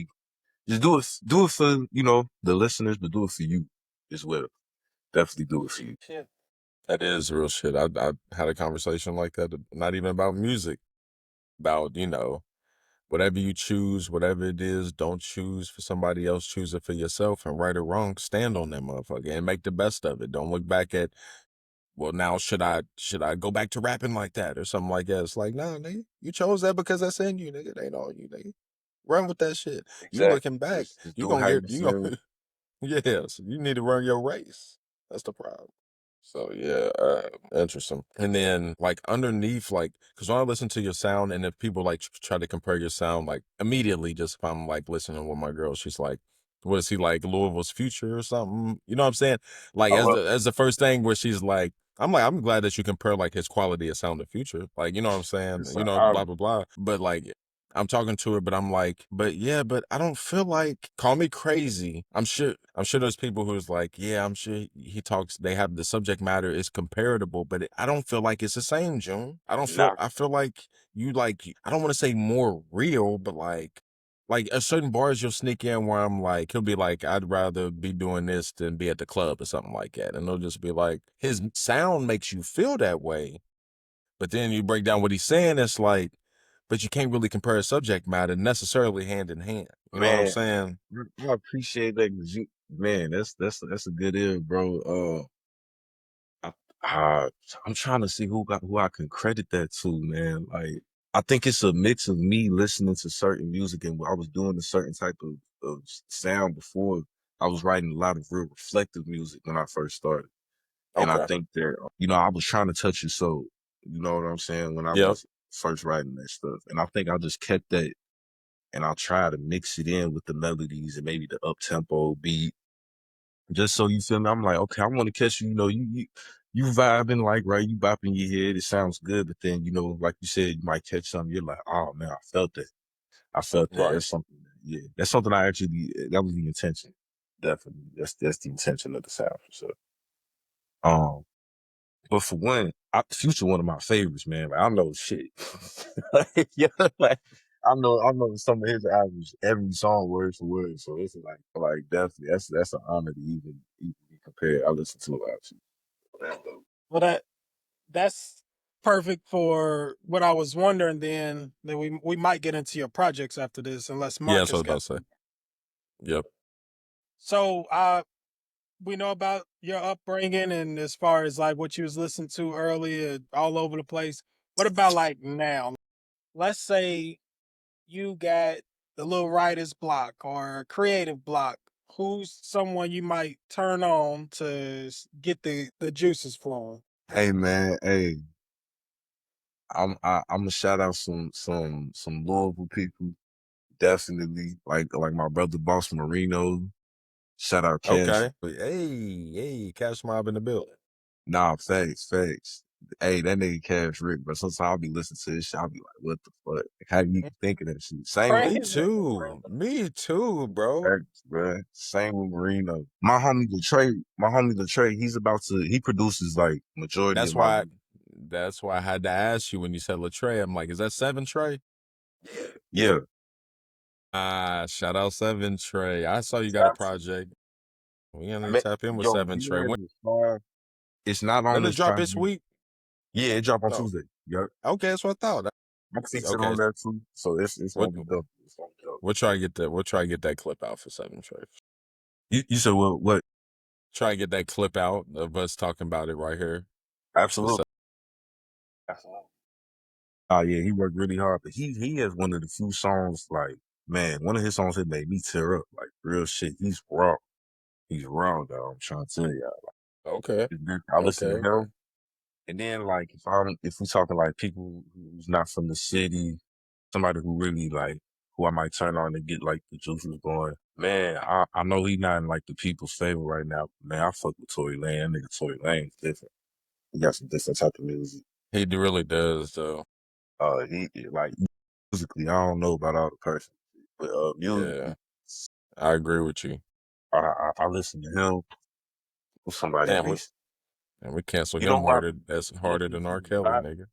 do it for, you know, the listeners, but do it for you as well. Definitely do it for you. Shit. That is real shit. I had a conversation like that, not even about music, about, whatever you choose, whatever it is, don't choose for somebody else, choose it for yourself, and right or wrong, stand on that motherfucker and make the best of it. Don't look back at, well, now should I go back to rapping like that or something like that? It's like, nah, nigga, you chose that because that's in you, nigga. It ain't all you, nigga. Run with that shit. You Exactly. looking back, Just you do it gonna how you get, feel. yes, you need to run your race. That's the problem. So yeah, interesting. And then like underneath, like, cause when I listen to your sound, and if people like try to compare your sound, like immediately, just if I'm like listening with my girl, she's like, "What is he like, Louisville's Future or something?" You know what I'm saying? Like I as love the first thing where she's like, I'm glad that you compare like his quality of sound to Future, like you know what I'm saying? it's You an know, honor. blah blah blah. But like I'm talking to her, but I'm like, but yeah, but I don't feel like, call me crazy. I'm sure there's people who's like, yeah, I'm sure he talks, they have the subject matter is comparable, but I don't feel like it's the same, June. Nah, I feel like you like, I don't want to say more real, but like a certain bars you'll sneak in where I'm like, he'll be like, I'd rather be doing this than be at the club or something like that. And they'll just be like, his sound makes you feel that way. But then you break down what he's saying, it's like, but you can't really compare subject matter necessarily hand in hand. You know what I'm man, saying? I appreciate that 'cause man, that's a good ear, bro. I, I, I'm trying to see who I can credit that to, man. Like, I think it's a mix of me listening to certain music and I was doing a certain type of sound before. I was writing a lot of real reflective music when I first started. And I Okay. think that, I was trying to touch your soul. You know what I'm saying? When I Yep. was first writing that stuff. And I think I just kept that and I'll try to mix it in with the melodies and maybe the up tempo beat. Just so you feel me, I'm like, okay, I want to catch you. You know, you vibing like right, you bopping your head. It sounds good, but then like you said, you might catch something. You're like, oh man, I felt that. I felt that. Right. That's something. Yeah, that's something I actually. That was the intention. Definitely, that's the intention of the sound for sure. Um, but for one, Future one of my favorites, man. Like, I know shit. Like, yeah, like I know some of his albums, every song word for word. So it's like definitely that's an honor to even be compared. I listen to a lot of shit. That's dope. Well, that's perfect for what I was wondering. Then we might get into your projects after this, unless Yeah, that's what I Marcus was about got. to say. Yep. So, we know about your upbringing and as far as like what you was listening to earlier, all over the place. What about like now? Let's say you got the little writer's block or creative block. Who's someone you might turn on to get the juices flowing? Hey man, hey, I'm gonna shout out some Louisville people. definitely like my brother Boss Marino. Shout out Cash. Okay. Hey, Cash Mob in the building. Nah, facts. Hey, that nigga Cash Rick, but sometimes I'll be listening to this shit. I'll be like, what the fuck? How you think of that shit? Same with Me Crazy. too, bro. Facts, bro. Same with Marino. My homie Latray, he produces like majority That's of my why I had to ask you when you said Latray. I'm like, is that 7 Trey? Yeah. Shout out 7 Trey. I saw you got a project. We gonna tap in with 7 Trey. It's not on Did it this drop project. this week? Yeah, it dropped on No. Tuesday. Yep. Okay, that's what I thought. I fixed it Okay. on there too. So it's gonna be dope. We'll try to get that clip out for 7 Trey. You said what? Try to get that clip out of us talking about it right here. Absolutely. Oh yeah, he worked really hard, but he has one of the few songs like, man, one of his songs that made me tear up, like real shit. He's raw. He's raw, though. I'm trying to tell y'all. Okay. I listen to him, and then like if we talking like people who's not from the city, somebody who really like who I might turn on to get like the juices going. Man, I know he not in like the people's favor right now. Man, I fuck with Tory Lane. That nigga Tory Lane's different. He got some different type of music. He really does, though. He like musically, I don't know about all the person, but musically, Yeah, I agree with you. I listen to him with somebody. Damn, we cancel You know him what? harder than R. Kelly, nigga.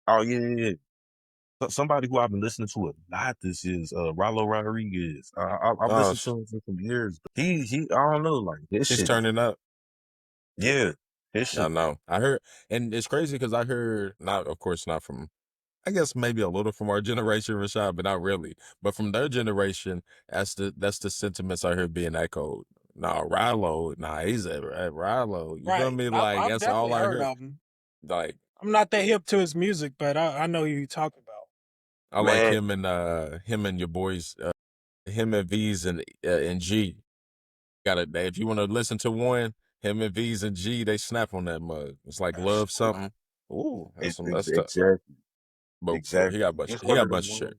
Oh yeah. Somebody who I've been listening to a lot this is Ralo Rodriguez. I've listened to him for some years. But he I don't know, like his He's shit. turning up. Yeah, his shit. I know. I heard, and it's crazy because I heard of course not from, I guess maybe a little from our generation, Rashad, but not really. But from their generation, that's the sentiments I heard being echoed. Nah, Rilo, he's at Rilo. You feel me? Like I've that's all I heard. of him. Like I'm not that hip to his music, but I know who you talk about. I like him and your boys, him and V's and G. If you want to listen to one, him and V's and G, they snap on that mug. It's like love something. Ooh, that's tough. Exactly. But Exactly. he got a bunch of shit.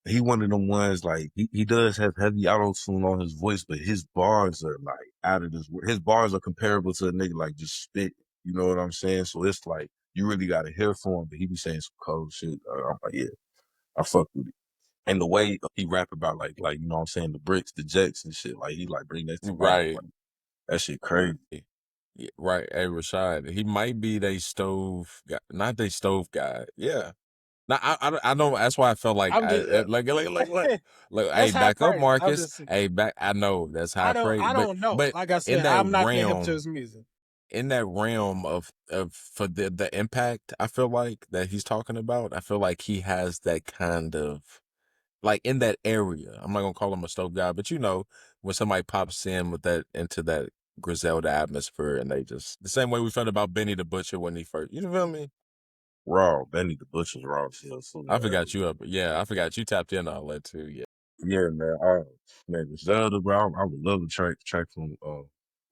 He one of them ones like he does have heavy auto tune on his voice, but his bars are like out of this. His bars are comparable to a nigga like just spit. You know what I'm saying? So it's like you really got to hear for him, but he be saying some cold shit. I'm like, yeah, I fuck with it. And the way he rap about like you know what I'm saying, the bricks, the jets and shit, like he like bring that to life. Right. Like, that shit crazy. Yeah, right. Hey, Rashad, he might be they stove guy, not they stove guy. Yeah. Now I know that's why I felt like like hey, back up, Marcus. Hey, back. I know that's how crazy. I don't know. But Like I said, in that I'm not that hip realm, to his music. in that realm of for the impact, I feel like that he's talking about. I feel like he has that kind of like in that area. I'm not gonna call him a stove guy, but you know when somebody pops in with that into that Griselda atmosphere, and they just the same way we felt about Benny the Butcher when he first. You feel me? Raw, Benny the Butcher's raw. I forgot you up. Yeah, I forgot you tapped in all that too. Yeah. Yeah, man. Man, Griselda, bro. I would love to track from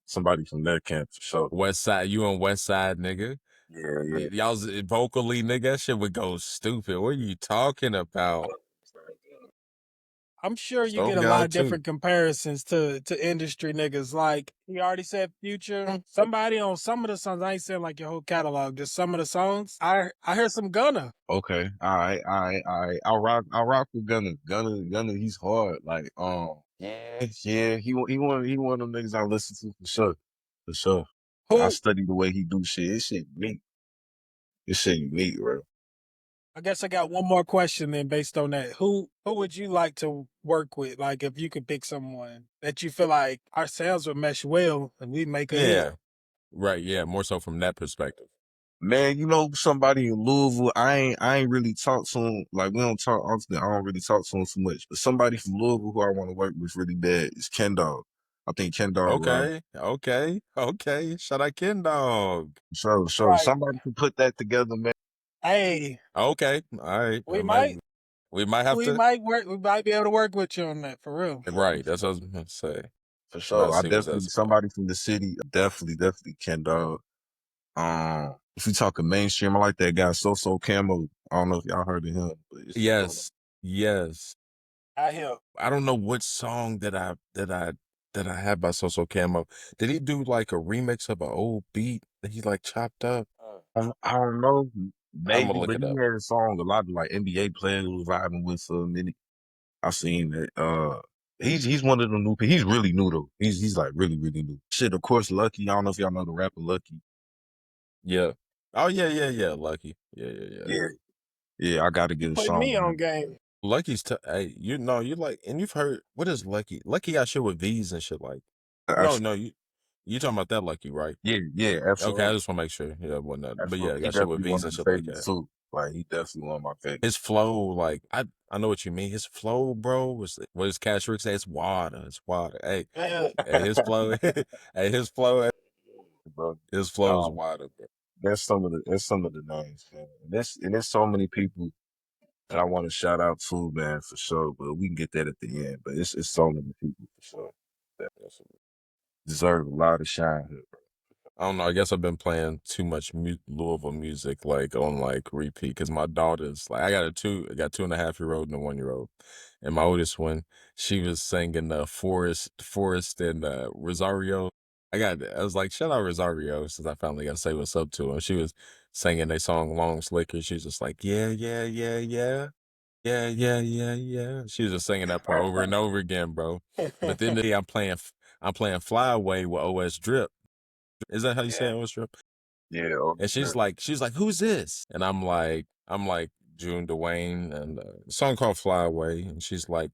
somebody from that camp for sure. West Side, you on West Side, nigga? Yeah. Y'all's vocally, nigga. That shit would go stupid. What are you talking about? I'm sure you Stove get a guy, lot of too. different comparisons to industry niggas. Like he already said, Future. Somebody on some of the songs. I ain't saying like your whole catalog. Just some of the songs. I heard some Gunna. Okay. All right. I'll rock with Gunna. Gunna, he's hard. Like, yeah. He one of them niggas I listen to for sure. I study the way he do shit. This shit unique, bro. I guess I got one more question then based on that. Who would you like to work with? Like if you could pick someone that you feel like our sounds would mesh well and we make a hit. Right, yeah, more so from that perspective. Man, you know somebody in Louisville. I ain't really talked to him. Like we don't talk often. I don't really talk to him too much. But somebody from Louisville who I want to work with really bad is Ken Dog. I think Ken Dog. Okay. Shout out Ken Dog. So Right. somebody can put that together, man. Hey. Okay. All right. We might be able to work with you on that for real. Right. That's what I was gonna say. For sure. I definitely somebody from the city. Definitely Ken Dog. If you talking mainstream, I like that guy So Camo. I don't know if y'all heard of him. But Yes. I hear. I don't know what song that I have by So Camo. Did he do like a remix of an old beat that he like chopped up? I don't know, I'm gonna maybe, look but it he up. had a song a lot of like NBA players was vibing with for a minute. I seen that. He's one of the new people. He's really new though. He's like really new. Shit, of course, Lucky. I don't know if y'all know the rapper Lucky. Yeah. Oh yeah. Lucky. Yeah. Yeah, yeah. I got to get a Put song me with on him. game. Lucky's hey, you know, you like, and you've heard, what is Lucky? Lucky got shit with V's and shit like. No, Abs- you talking about that Lucky, right? yeah, Okay, I absolutely, just want to make sure. Yeah, whatnot. But yeah, absolutely. He got shit with definitely V's one and of the shit like favorites that. too. Like he definitely one of my favorites. His flow, like I know what you mean. His flow, bro, was what his cash Rick say. It's water. It's water. Hey, his flow, hey, Bro, his flow is um, water, bro. that's some of the names, man. And there's so many people that I want to shout out to, man, for sure. But we can get that at the end. But it's so many people for sure that deserve a lot of shine here, bro. I don't know. I guess I've been playing too much Louisville music, like on like repeat, because my daughter's like, I got 2.5-year-old and a 1-year-old, and my oldest one, she was singing Forest and Rosario. I was like, shout out Rosario, since I finally got to say what's up to him. She was singing their song Long Slicker. She was just like, yeah. She was just singing that part over and over again, bro. But then I'm playing Fly Away with OS Drip. Is that how you say Yeah, it, OS Drip? yeah, oh, And sure. she's like, who's this? And I'm like June DeWayne, and a song called Fly Away. And she's like,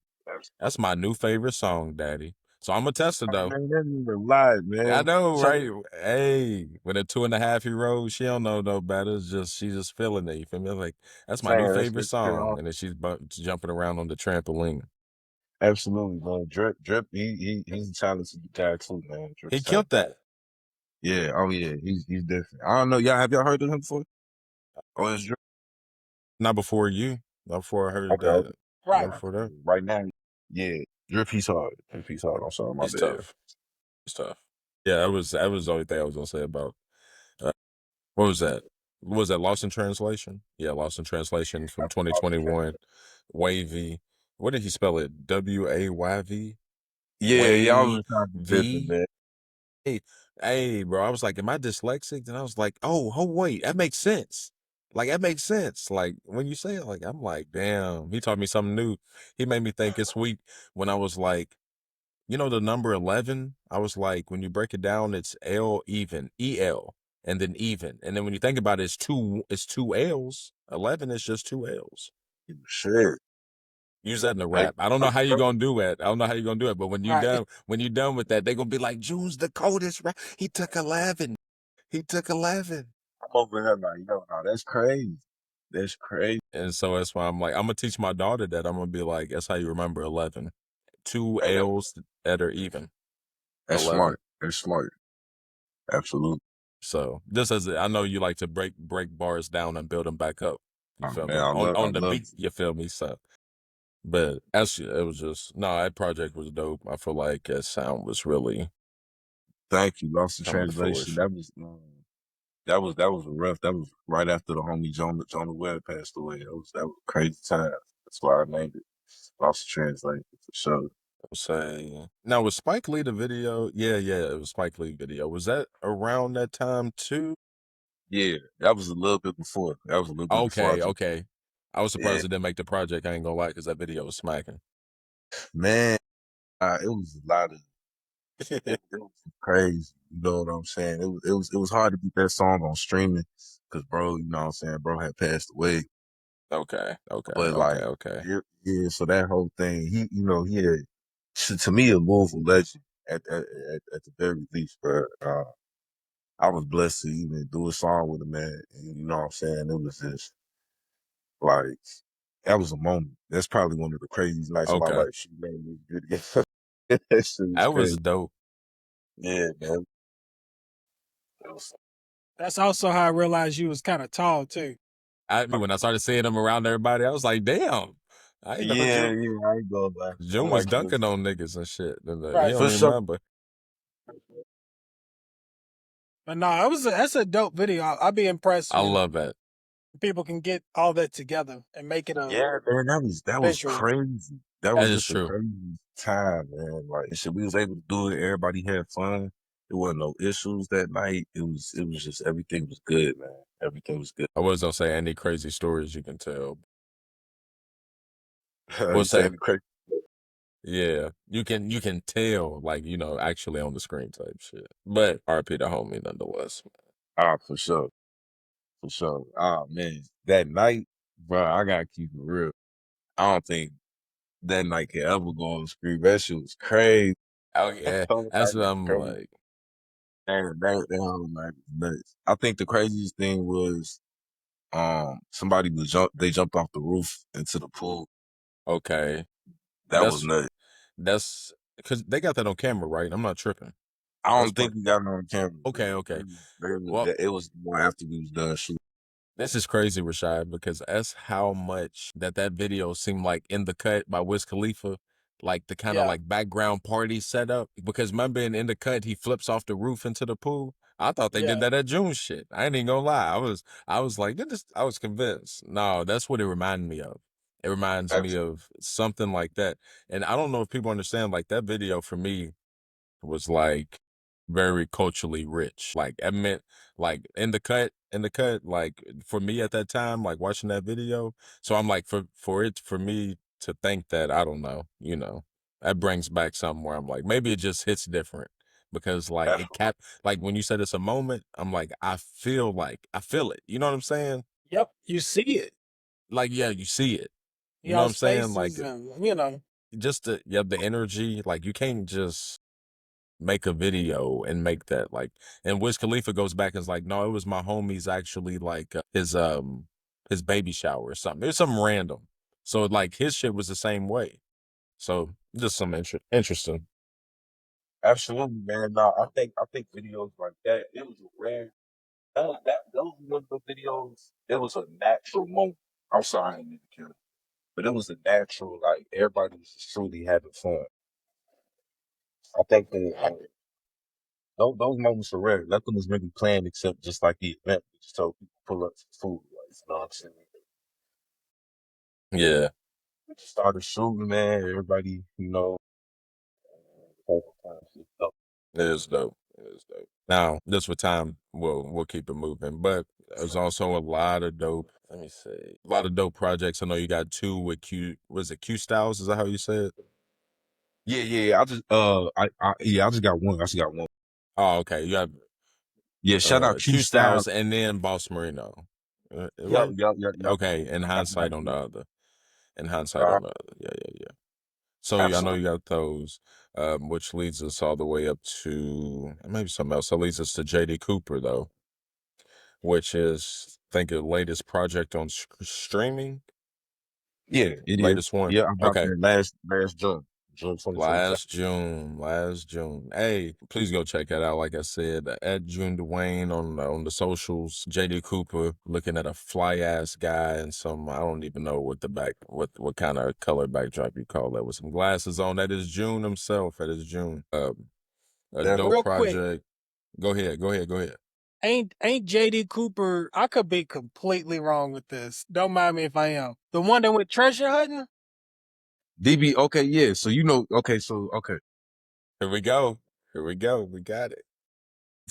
that's my new favorite song, Daddy. So I'm gonna test it though. Man, that ain't even lie, I man. know, So, right? Hey, with a 2.5-year-old, she don't know no better. She's just feeling it. You feel me? Like, that's my new saying favorite that's pretty song. And awesome. then she's jumping around on the trampoline. Absolutely, man. Drip, he's a talented guy too, man. He Drip's killed talented. that. Yeah, oh yeah, he's different. I don't know, y'all have y'all heard of him before? Oh, it's Drip. Not before you. Not before I heard Okay, that. okay. Not Right. before that. Right now, yeah, Drip, he's hard. Drip, he's hard. I'm sorry, my He's bad. tough. He's tough. Yeah, that was the only thing I was gonna say about what was that? What was that? Lost in Translation? Yeah, Lost in Translation from That's what I was trying 2021. Wavy. What did he spell it? WAYV? Yeah, y'all was trying to be different, Wavy. man. Hey, bro. I was like, am I dyslexic? And I was like, oh, wait, that makes sense. Like, that makes sense. Like, when you say it, like, I'm like, damn. He taught me something new. He made me think it's week when I was like, you know, the number 11, I was like, when you break it down, it's L even, EL, and then even. And then when you think about it, it's two L's. 11 is just two L's. Shit. Use that in the Hey, rap. I don't know how you're gonna do it. I don't know how you're gonna do it, but Right. when you done with that, they're gonna be like, June's the coldest rap. He took 11. He took 11. I'm over here like, yo, no, that's crazy. That's crazy. And so that's why I'm like, I'm gonna teach my daughter that. I'm gonna be like, that's how you remember 11. Two Hey, L's that are even. that's 11. smart. That's smart. Absolutely. So just as I know you like to break bars down and build them back up. You Oh feel man, me? I On the love beat, you feel me? So but it was just no, that project was dope. I feel like that sound was really thank you. Lost in coming to translation. fruition. That was rough. That was right after the homie Jonah Webb passed away. That was a crazy time. That's why I named it Lost in Translation for sure. Say now was Spike Lee the video? Yeah, it was Spike Lee video. Was that around that time too? Yeah, that was a little bit before. That was a little bit before I took. Okay. I was Yeah, surprised it didn't make the project. I ain't gonna lie, because that video was smacking. man, it was a lot of it was crazy. You know what I'm saying? It was hard to get that song on streaming because bro, you know what I'm saying, bro had passed away. Okay. But like, yeah, so that whole thing, he had to me a Louisville legend at the very least, bro. I was blessed to even do a song with him, man. And you know what I'm saying? It was just like that was a moment. That's probably one of the craziest nights of my Okay. life. She made me good again. That shit was That was crazy. dope. Yeah, man. It was, That's also how I realized you was kind of tall too. When I started seeing him around everybody, I was like, damn. I ain't know yeah, I ain't going back. I'm June was like, dunking on niggas and shit. And, he Right. don't for even sure. remember. But no, that's a dope video. I'll be impressed I when love that. people can get all that together and make it a Yeah, man, that was visual. crazy. that That was is just a true. crazy time, man. Like shit, we was able to do it. Everybody had fun. There wasn't no issues that night. It was just everything was good, man. Everything was good. I was gonna say any crazy stories you can tell. We'll You say, saying crazy? yeah, you can tell, like, actually on the screen type shit. But RP the homie nonetheless. Ah, for sure, for sure. Ah, man, that night, bro, I gotta keep it real. I don't think that night could ever go on the screen. That shit was crazy. Oh yeah, Whole that's night what was I'm crazy. like. And that whole night was nuts. I think the craziest thing was somebody they jumped off the roof into the pool. Okay, That was that's nuts. that's because they got that on camera, right? I'm not tripping. I That's don't think part. we got it on camera. Okay. Well, It was more after we was done shooting. this is crazy, Rashad, because that's how much that video seemed like In the Cut by Wiz Khalifa, like the kind of Yeah. like background party setup. Because remember In the Cut, he flips off the roof into the pool. I thought they did Yeah. that at June shit. I ain't even gonna lie. I was like, I was convinced. No, that's what it reminded me of. It reminds me Absolutely. of something like that. And I don't know if people understand, like that video for me was like very culturally rich. Like I meant like in the cut, like for me at that time, like watching that video. So I'm like for me to think that, I don't know, that brings back something where I'm like, maybe it just hits different. Because like Absolutely. like when you said it's a moment, I'm like, I feel it. You know what I'm saying? Yep. You see it. Like, yeah, you see it. You know what I'm Y'all's saying? Like faces and just the energy, like you can't just make a video and make that like. And Wiz Khalifa goes back and is like, no, it was my homie's actually like his baby shower or something. It's something random. So like his shit was the same way. So just some interesting. Absolutely, man. No, I think videos like that, it was a rare those were one of the videos, it was a natural moment. I'm sorry I didn't mean to kill it. But it was a natural, like everybody was just truly having fun. I think that those moments are rare. Nothing was really planned except just like the event. We just told people pull up some food. Like, you know what I'm saying? Yeah, We just started shooting, man. Everybody, had fun. it is dope. It is dope. Now, just for time, we'll keep it moving. But there's also a lot of dope. Let me see. A lot of dope projects. I know you got two with Q. Was it Q Styles? Is that how you say it? Yeah. I just got one. I just got one. Oh, okay. You got Yeah, shout out Q Q Style. Styles and then Boss Marino. Yup, Right? yup, yup, yup. Okay. In I got hindsight on the you. other. In hindsight Uh, on the other. Yeah. So I know absolutely. you got those, which leads us all the way up to maybe something else. That leads us to JD Cooper though, which is I think the latest project on streaming. Yeah, it is. Latest one. Yeah, I dropped Okay. that last June 2025. Last June. Hey, please go check that out. Like I said, at June DeWayne on the socials. JD Cooper looking at a fly ass guy and some, I don't even know what kind of color backdrop you call that, with some glasses on. That is June himself. That is June. A dope real quick. project. Go ahead. Ain't JD Cooper, I could be completely wrong with this. Don't mind me if I am. The one that went treasure hunting? DB, okay, yeah. So okay. Here we go. We got it.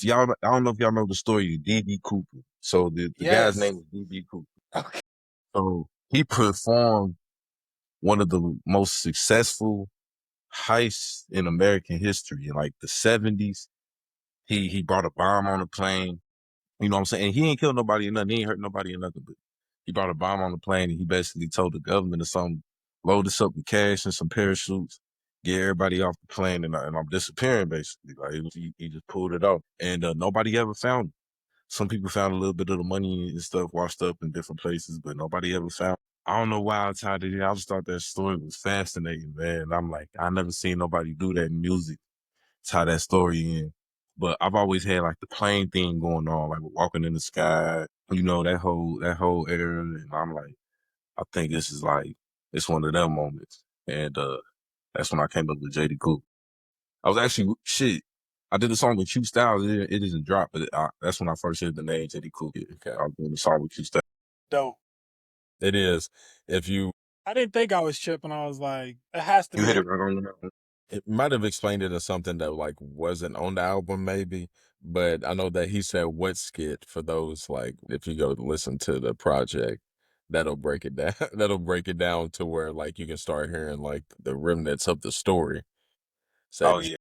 Y'all, I don't know if y'all know the story of DB Cooper. So the guy's Yes. name is DB Cooper. Okay. So he performed one of the most successful heists in American history in like the 70s. He brought a bomb on a plane. You know what I'm saying? And he ain't killed nobody or nothing. He ain't hurt nobody or nothing. But he brought a bomb on the plane and he basically told the government or something, load us up with cash and some parachutes, get everybody off the plane, and I'm disappearing basically. Like he just pulled it off, and nobody ever found him. Some people found a little bit of the money and stuff washed up in different places, but nobody ever found. I don't know why I tied it in. I just thought that story was fascinating, man. And I'm like, I never seen nobody do that in music, tie that story in. But I've always had like the plane thing going on, like walking in the sky, that whole era. And I'm like, I think this is like it's one of them moments. And that's when I came up with JD Cool. I was actually shit. I did a song with Q Styles. It isn't dropped, but that's when I first heard the name JD Cool. Okay. I was doing the song with Q Styles. Dope. It is. If you I didn't think I was tripping. I was like, it has to You be hit the it right on the nose. It might have explained it as something that like wasn't on the album, maybe. But I know that he said what skit for those like if you go listen to the project, that'll break it down. That'll break it down to where like you can start hearing like the remnants of the story. Oh Said yeah.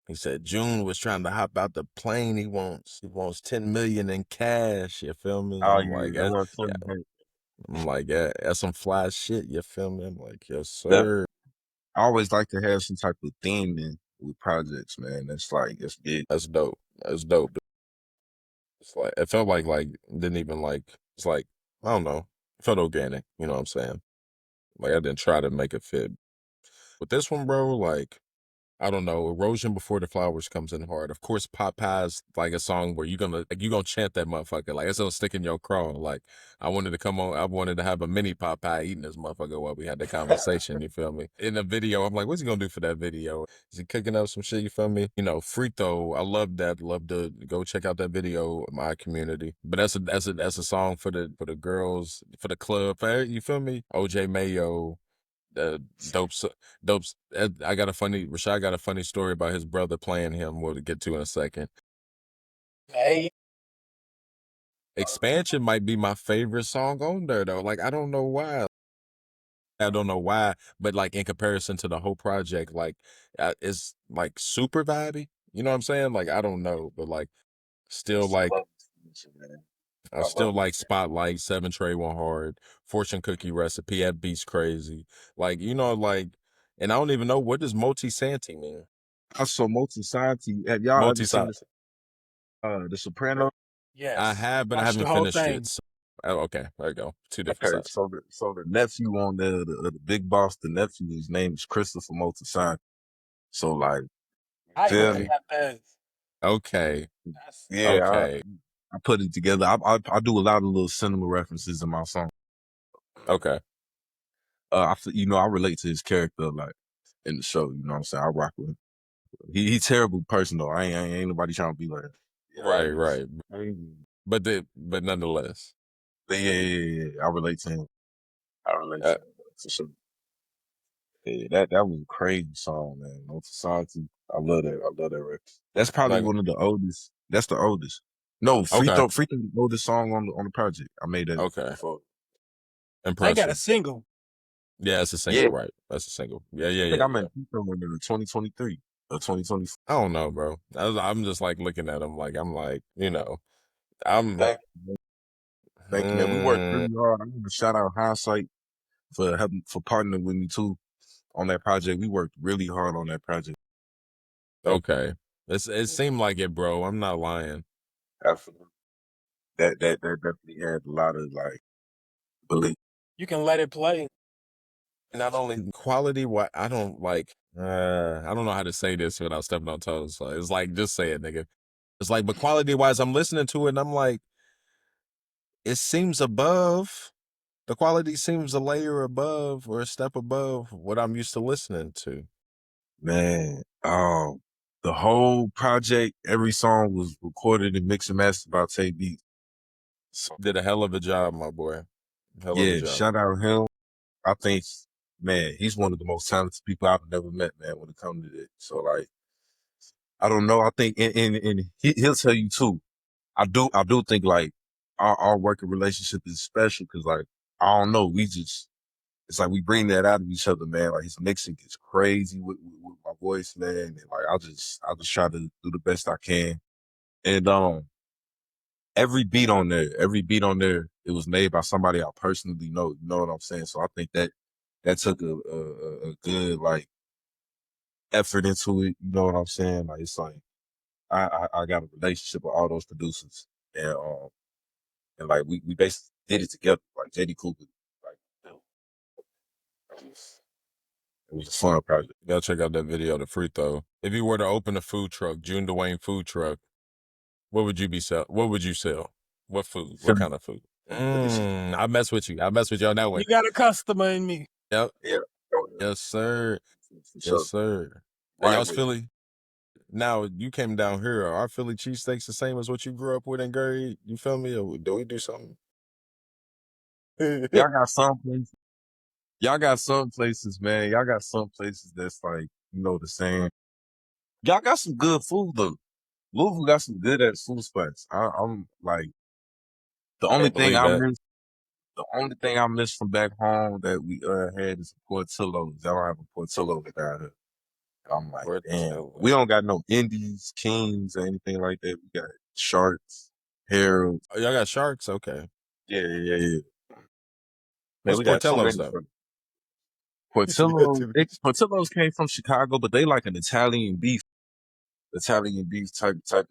he said June was trying to hop out the plane. He wants 10 million in cash. You feel me? Oh I'm yeah. like, That's what I'm yeah, saying. I'm like, yeah, that's some fly shit. You feel me? I'm like, yes, That sir. I always like to have some type of theme in with projects, man. That's like it's big. That's dope. That's dope. It's like it felt like didn't even like it's like I don't know. It felt organic. You know what I'm saying? Like I didn't try to make it fit. With this one, bro, like I don't know. Erosion Before the Flowers comes in hard. Of course, Pop Pie's like a song where you gonna chant that motherfucker. Like it's gonna stick in your craw. Like I wanted to come on. I wanted to have a mini Pop Pie eating this motherfucker while we had the conversation. You feel me? In the video, I'm like, what's he gonna do for that video? Is he cooking up some shit? You feel me? You know, Frito. I love that. Love to go check out that video. My community. But that's a song for the girls for the club. You feel me? OJ Mayo. Dope, dope. I got a funny. Rashad got a funny story about his brother playing him. We'll get to in a second. hey. Expansion might be my favorite song on there though. Like I don't know why. I don't know why, but like in comparison to the whole project, like it's like super vibey. You know what I'm saying? Like I don't know, but like still I like love this, man. I I still love like it. Spotlight, Seven Tray One Hard, Fortune Cookie Recipe. That beat's crazy. Like you know, like, and I don't even know what does Multi Santi mean. Also, Multi Santi. Have y'all ever Multi seen this? The Soprano. I Yes. have, but I Watch the haven't whole finished thing. it. Oh, okay, there you go. Two different Okay, sides. so the nephew on there, the big boss, the nephew, his name is Christopher Multi Santi. So like, I even feel me? Okay, forgot that. okay, That's Yeah, okay, I put it together. I do a lot of little cinema references in my song. okay. You know, I relate to his character like in the show. You know what I'm saying? I rock with him. He's terrible person though. I ain't nobody trying to be like him. Right, right. Mm. But nonetheless, But yeah. I relate to him. I relate uh, to him for sure. Yeah, that was a crazy song, man. No Society. I love that. I love that record. That's probably like one of the oldest. That's the oldest. No, okay, Frito the oldest song on the project. I made that okay, before. they got a impressive. single. Yeah, it's a Yeah, single, right? That's a single. Yeah, yeah, I think yeah, I yeah. made Frito in 2023 or 2024. I don't know, bro. I'm just like looking at him, like I'm like, you know, I'm. Thank you, man. Thank you, man. We worked Mm, really hard. I want to shout out Hindsight for partnering with me too on that project. We worked really hard on that project. okay, it seemed like it, bro. I'm not lying. Absolutely. That definitely had a lot of like belief. You can let it play. Not only quality, what I don't like. I don't know how to say this without stepping on toes. So it's like just say it, nigga. It's like, but quality wise, I'm listening to it and I'm like, it seems above. The quality seems a layer above or a step above what I'm used to listening to. Man, the whole project, every song was recorded and mixed and mastered by Tay Beats. So Did a hell of a job, my boy. Hell of a yeah, job. shout out him. I think, man, he's one of the most talented people I've never met, man, when it comes to it. So like, I don't know. I think, and he'll tell you too. I do think like our working relationship is special because like, I don't know, it's like we bring that out of each other, man. Like his mixing gets crazy with my voice, man. And like, I just try to do the best I can. And, every beat on there, it was made by somebody I personally know. You know what I'm saying? So I think that took a good like effort into it. You know what I'm saying? Like it's like I got a relationship with all those producers, and like we basically did it together. Like JD Cooper, like it was a fun project. You gotta check out that video, the free throw. If you were to open a food truck, June DeWayne food truck, what would you be sell? What would you sell? What food? What Philly kind of food? edition. I mess with you. I mess with you on that one. You got a customer in me. Yep. Yeah, Yes, sir. for Yes, sure. sir. Are Right y'all's with it. Philly? Now you came down here. Are our Philly cheesesteaks the same as what you grew up with in Gary? You feel me? Or do we do something? Y'all got some places. Y'all got some places, man. Y'all got some places that's like, the same. Y'all got some good food though. Louisville got some good at food spots. I'm like the I only thing believe I that. miss. The only thing I miss from back home that we had is Portillo's. Y'all don't have a Portillo down here. I'm like, damn, we Portillo. don't got no Indies, Kings, or anything like that. We got Sharks, Harold. Oh, y'all got sharks? Okay. Yeah. Man, What's we got so Portillo's many. though? You got too many. Portillo's came from Chicago, but they like an Italian beef type of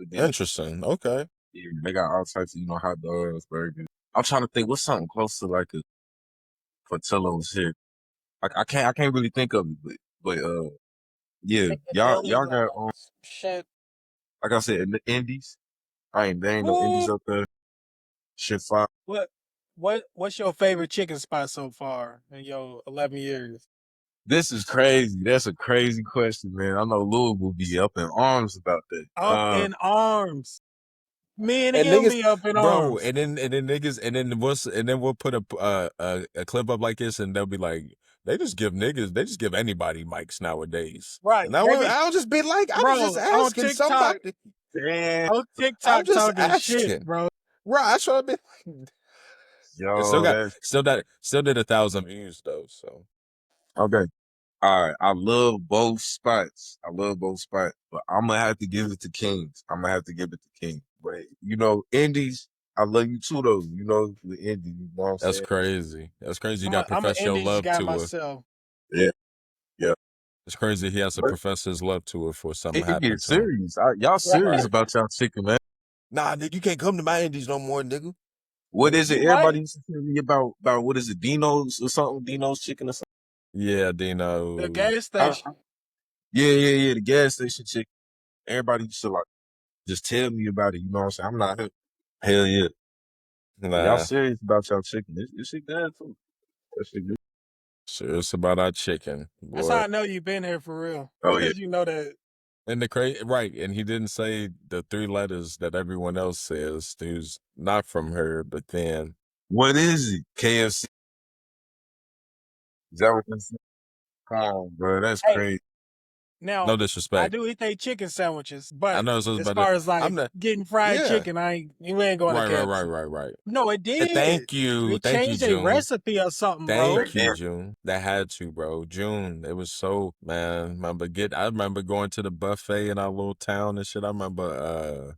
dish. Interesting. Okay. Yeah, they got all types of, hot dogs, burgers. I'm trying to think what's something close to like a Portillo's here. I can't really think of it, but yeah, y'all Piccadilly, got shit. like I said, in the Indies. There ain't no Indies Ooh, up there. Shit fire. what's your favorite chicken spot so far in your 11 years? This is crazy. That's a crazy question, man. I know Louisville will be up in arms about that. Up in arms. Me and And him niggas, be up in bro, arms. and then niggas, and then we'll put a clip up like this, and they'll be like, they just give anybody mics nowadays. Right. And They be, I'll just be like, I was just bro, on asking TikTok, somebody. Damn, on I'm TikTok just talking shit, asking. bro. Right, I try to be like, it yo, that's still did 1,000 views though. So okay. All right, I love both spots. But I'm gonna have to give it to Kings. But Indies, I love you too, though. The Indies. You know what I'm that's saying? crazy. That's crazy. You got to I'm an profess your Indies love guy to her. myself. Yeah, yeah. It's crazy he has to But profess his love to her for something it happened gets to him. serious. Y'all serious Right. about y'all chicken, man? Nah, nigga, you can't come to my Indies no more, nigga. What is it? You Everybody right. used to tell me about what is it? Dino's or something? Dino's chicken or something? Yeah, The Dino. gas station. Yeah. The gas station chicken. Everybody used to like just tell me about it. You know what I'm saying? I'm not here. Hell yeah. Y'all Nah, serious about y'all chicken? This shit good too. That shit good. serious about our chicken, That's how boy. I know you been here for real. Oh yeah. Because you know that. And right, and he didn't say the 3 letters that everyone else says. Who's not from her, but then What is it? KFC? Is that what this is? Come on, bro. That's Hey, crazy. now, no I disrespect. do eat they chicken sandwiches, I but know it's as about to. far as like I'm not. getting fried Yeah. chicken, you ain't going to KFC. Right. No, it And did. They thank you, changed a June. recipe or something, They bro. Thank you, did. June. That had to, bro. June. It was so man. I remember going to the buffet in our little town and shit. I remember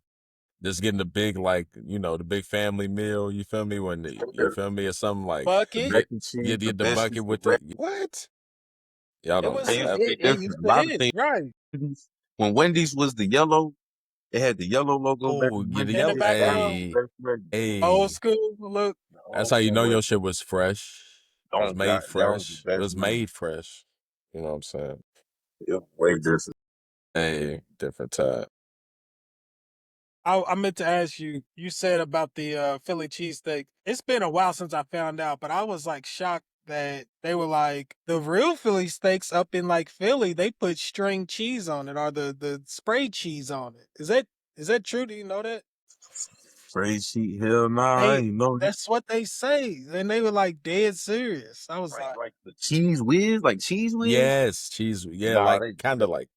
just getting the big the big family meal. You feel me? You feel me? Or something like The Bucket. mac get and cheese, the the bucket biscuits, the with the bread. what? Y'all It don't was, They used to have be it different. used A to lot of hit, things. right. When Wendy's was the yellow, it had the yellow logo back oh in get the In the yellow. Wendy's. That was background, Hey, the best Wendy's. old hey. school look. That's Oh, how you know boy. your shit was fresh. It was Oh God, made that was the fresh. It best was Wendy's. made fresh. You know what I'm saying? It was way different. Hey, different time. I meant to ask you, you said about the Philly cheesesteak. It's been a while since I found out, but I was like shocked that they were like the real Philly steaks up in like Philly, they put string cheese on it or the spray cheese on it. Is that true? Do you know that? Trade sheet, hell nah, I They ain't know that. that's what they say. And they were like dead serious. I was Like, like, like the cheese whiz? Yes, cheese. Yeah, Nah, like they kind of like.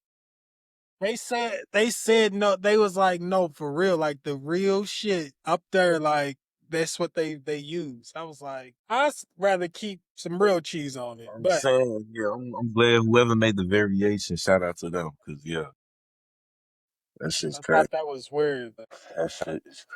they said no, they was like, no, for real, like the real shit up there, like that's what they use. I was like, rather keep some real cheese on it. I'm But saying, yeah, I'm glad whoever made the variation, shout out to them, cause yeah, that shit's I crazy. thought that was weird. That shit is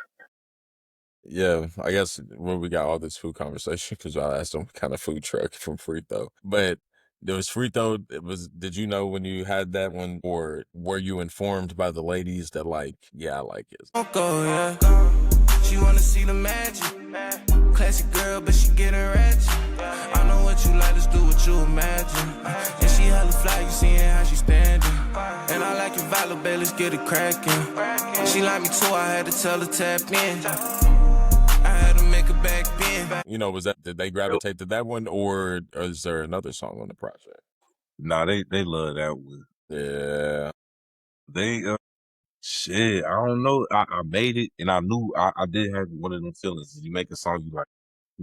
Yeah, I guess when we got all this food conversation, because I asked them what kind of food truck from Frito, but there was Frito. It was. Did you know when you had that one, or were you informed by the ladies that like, yeah, I like it? Go, yeah. She wanna see the magic. Classic girl, but she getting ratchet. I know what you like, let's do what you imagine. And she hella fly, you seeing how she standing. And I like it violent, babe, let's get it cracking. She like me too, I had to tell her tap in. I had to make her back bend. You know, did they gravitate to that one, or is there another song on the project? nah, they love that one. Yeah, They shit, I don't know. I made it and I knew I did have one of them feelings. You make a song you like,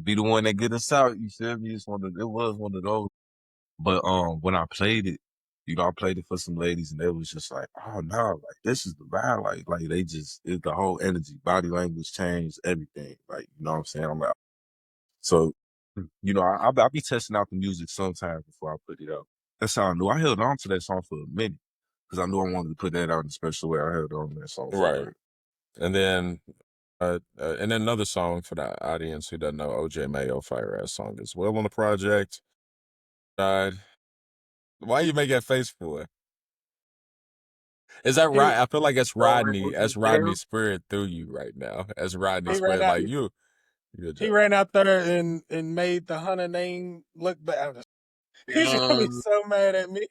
be the one that get us out. You feel me? It was one of those. But when I played it, I played it for some ladies, and they was just like, "Oh no, like this is the vibe." Like they just the whole energy, body language changed, everything. Like you know what I'm saying? I'm like, so I'll be testing out the music sometimes before I put it out. That's how I knew. I held on to that song for a minute because I knew I wanted to put that out in a special way. I held on to that song for a Right. minute. And then another song for the audience who doesn't know, OJ Mayo fire ass song as well on the project. Died. Why you make that face for it? Is that He, right? I feel like it's Rodney. OJ That's Mayo? Rodney's spirit through you right now. That's Rodney's he ran spirit. out. Like you a He joke. ran out there and made the Hunter name look bad. He's gonna be so mad at me.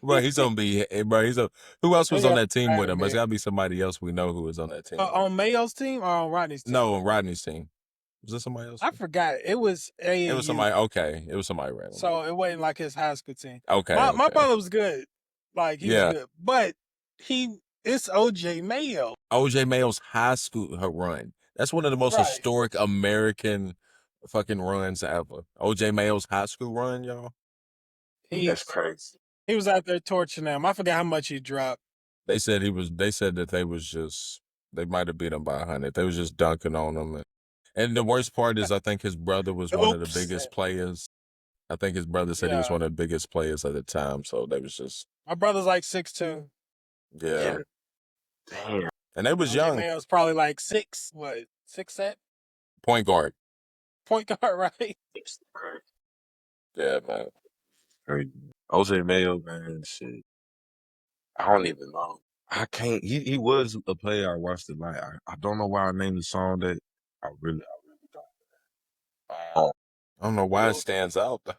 Bro, he's gonna be. Bro, who else was He on gonna that be team mad with at him? There's me. gotta be somebody else we know who was on that team. On Mayo's team or on Rodney's team? No, on Rodney's team. Was it somebody else? I forgot. It was AAU. It was somebody. Okay, it was somebody random. So it wasn't like his high school team. Okay, My brother was good. Like he was good, but it's OJ Mayo. OJ Mayo's high school run. That's one of the most Right. historic American fucking runs ever. OJ Mayo's high school run, y'all. That's crazy. He was out there torching them. I forgot how much he dropped. They said They said that they might have beat him by 100. They was just dunking on him, and the worst part is I think his brother was one of the biggest players. I think his brother said he was one of the biggest players at the time. So they was just. My brother's like 6'2". Yeah. Damn. And they was OJ young. Mayo's probably like 6'7"? Point guard. Point guard, right? Yeah, man. Crazy. OJ Mayo, man, shit. I don't even know. I can't. He was a player I watched a lot. I don't know why I named the song that. I really don't. I don't know why it stands out though.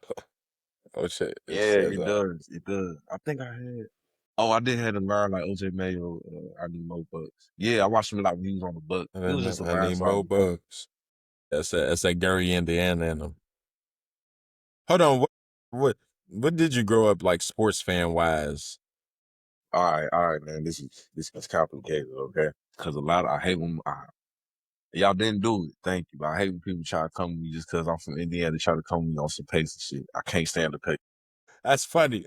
Oh shit! It does. It does. I think I had. Oh, I did have to learn like OJ Mayo. I need more bucks. Yeah, I watched him a lot when he was on the Bucks. He was just a I need more bucks. That's that Gary, Indiana in him. Hold on. What did you grow up like sports fan wise? All right, man. This is complicated, okay? Because I hate when y'all didn't do it. Thank you. But I hate when people try to come to me just because I'm from Indiana. Try to come to me on some pace and shit. I can't stand the pace. That's funny.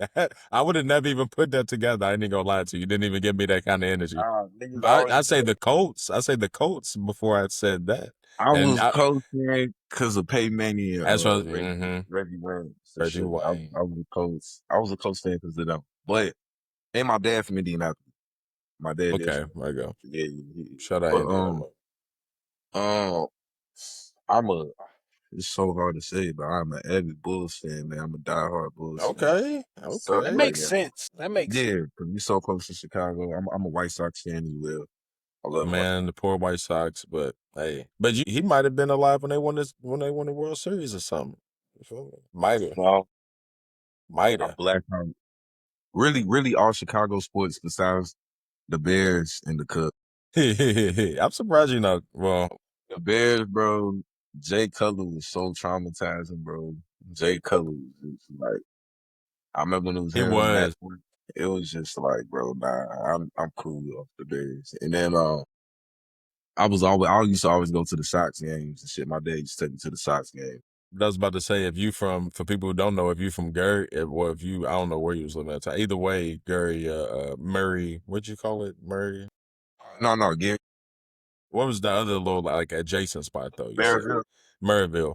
I would have never even put that together. I ain't gonna lie to you. You didn't even give me that kind of energy. I say the Colts. I say the Colts before I said that. I was coaching because of Peyton Manning. That's what Reggie Wayne. Reggie Wayne. I was a coach. I was a coach fan because of them. But and my dad from Indianapolis. My dad. Okay, I go. Yeah. Shout out. It's so hard to say, but I'm an avid Bulls fan, man. I'm a diehard Bulls fan. Okay. So that makes sense. That makes sense. Yeah, because we're so close to Chicago. I'm a White Sox fan as well. I love the poor White Sox, but hey, he might have been alive when they won the World Series or something. You feel me? Might have. No. Might have. Really, all Chicago sports besides the Bears and the Cubs. I'm surprised you know. Well, the Bears, bro. Jay Cutler was so traumatizing, bro. Jay Cutler was like, I remember when it was him. It was just like, bro, nah, I'm cool off the Bears. And then I used to always go to the Sox games and shit. My dad used to take me to the Sox game. I was about to say, for people who don't know, if you from Gary, I don't know where you was living at the time. Either way, Gary, Murray, what'd you call it, Murray? No, Gary. What was the other little like adjacent spot though? Maryville.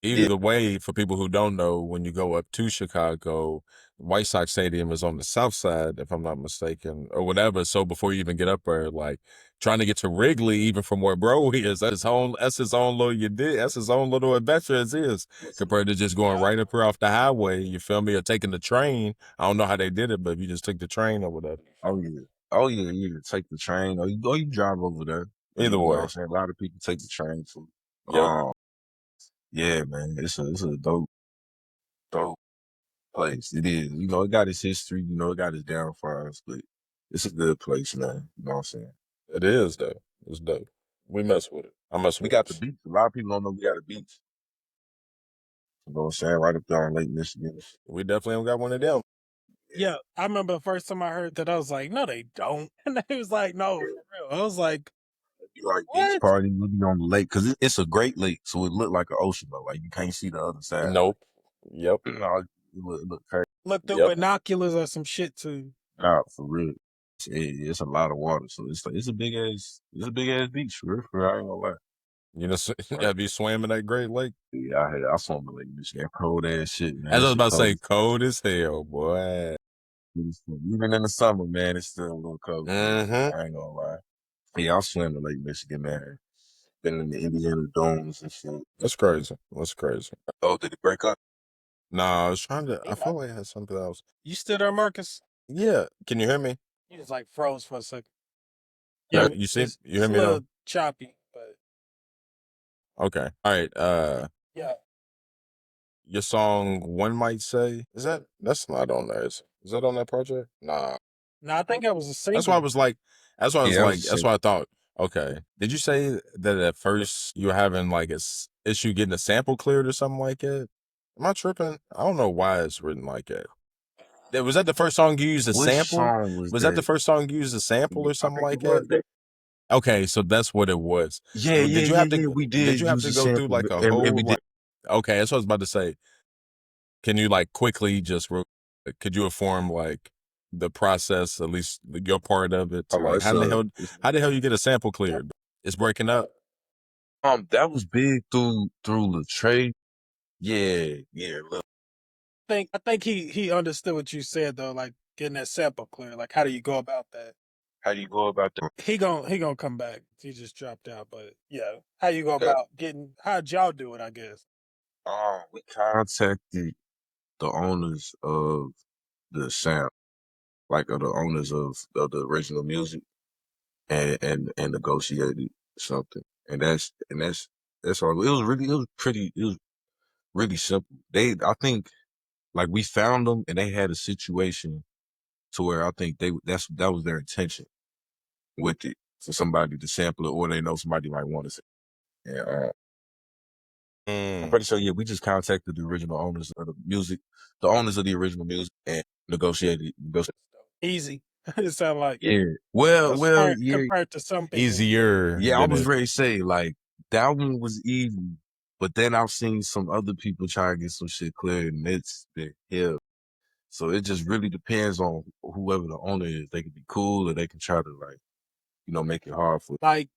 Either way, for people who don't know, when you go up to Chicago, White Sox Stadium is on the south side, if I'm not mistaken, or whatever. So before you even get up there, like trying to get to Wrigley, even from where bro is, that's his own little adventure as is, compared to just going right up here off the highway. You feel me? Or taking the train. I don't know how they did it, but if you just took the train or whatever. Oh yeah. You take the train or you drive over there. Either way, a lot of people take the train too. Yeah. Yeah, man, it's a dope place. It is. It got its history. It got its downfalls, but it's a good place, man. You know what I'm saying? It is though. It's dope. We mess with it. I mess with it. We got the beach. A lot of people don't know we got a beach. You know what I'm saying? Right up there on Lake Michigan. We definitely don't got one of them. Yeah, I remember the first time I heard that, I was like, no, they don't. And they was like, no, for real. I was like, Like beach What? party, we be on the lake because it's a great lake, so it look like an ocean though. Like you can't see the other side. Nope. Yep. No, it look crazy. Look through Yep. binoculars or some shit too. Nah, for real. It's a lot of water, so it's a big ass beach for real. I ain't gonna lie. You know, have you swam in that Great Lake? Yeah, I swam in Lake Michigan. Cold ass shit, man. As I was That about to say, shit cold as hell, boy. cold. Even in the summer, man, it's still a little cold. Mm-hmm. I ain't gonna lie. Yeah, I swam in Lake Michigan, man. Been in the Indiana domes and shit. That's crazy. That's crazy. Oh, did it break up? Nah, I was trying to. I feel like I had something else. You still there, Marcus? Yeah. Can you hear me? You just like froze for a second. Yeah. Yeah, You see? it's You hear a me little now? choppy, but Okay. All right. yeah. Your song "One Might Say" that's not on there. Is that on that project? Nah. No, I think it was a single. That's why I was like. That's why I was Yeah, it like. was a That's why I thought. Okay. Did you say that at first you were having like issue getting a sample cleared or something like that? Am I tripping? I don't know why it's written like that. Was that the first song you used a Which sample? song was Was that the that? first song you used a sample or I something think like it was that? Okay, so that's what it was. Yeah, Did you have to? We Did did you have use to a go through sample, like a and we whole did. like? Okay, that's what I was about to say. Can you like quickly could you inform like the process, at least your part of it? Hold on, Like how the hell you get a sample cleared? It's breaking up. that was big through Latrey. Yeah. Look, I think he understood what you said though, like getting that sample clear. Like, how do you go about that? how do you go about that? He gonna come back. He just dropped out, but yeah, how you go Okay. about how'd y'all do it? I guess. We contacted the owners of the sound, like of the owners of the original music, and negotiated something, and that's all. It was really simple. I think, like we found them, and they had a situation to where I think that was their intention with it, for somebody to sample it, or they know somebody might want to. Yeah, I'm pretty sure. Yeah, we just contacted the original owners of the music, the owners of the original music, and negotiated. Easy. It sounded like Yeah. Well, yeah, compared to some people. Easier. yeah. I than was it- ready to say like that one was easy, but then I've seen some other people try to get some shit cleared, and it's been hell. So it just really depends on whoever the owner is. They can be cool, or they can try to like, make it hard for. Like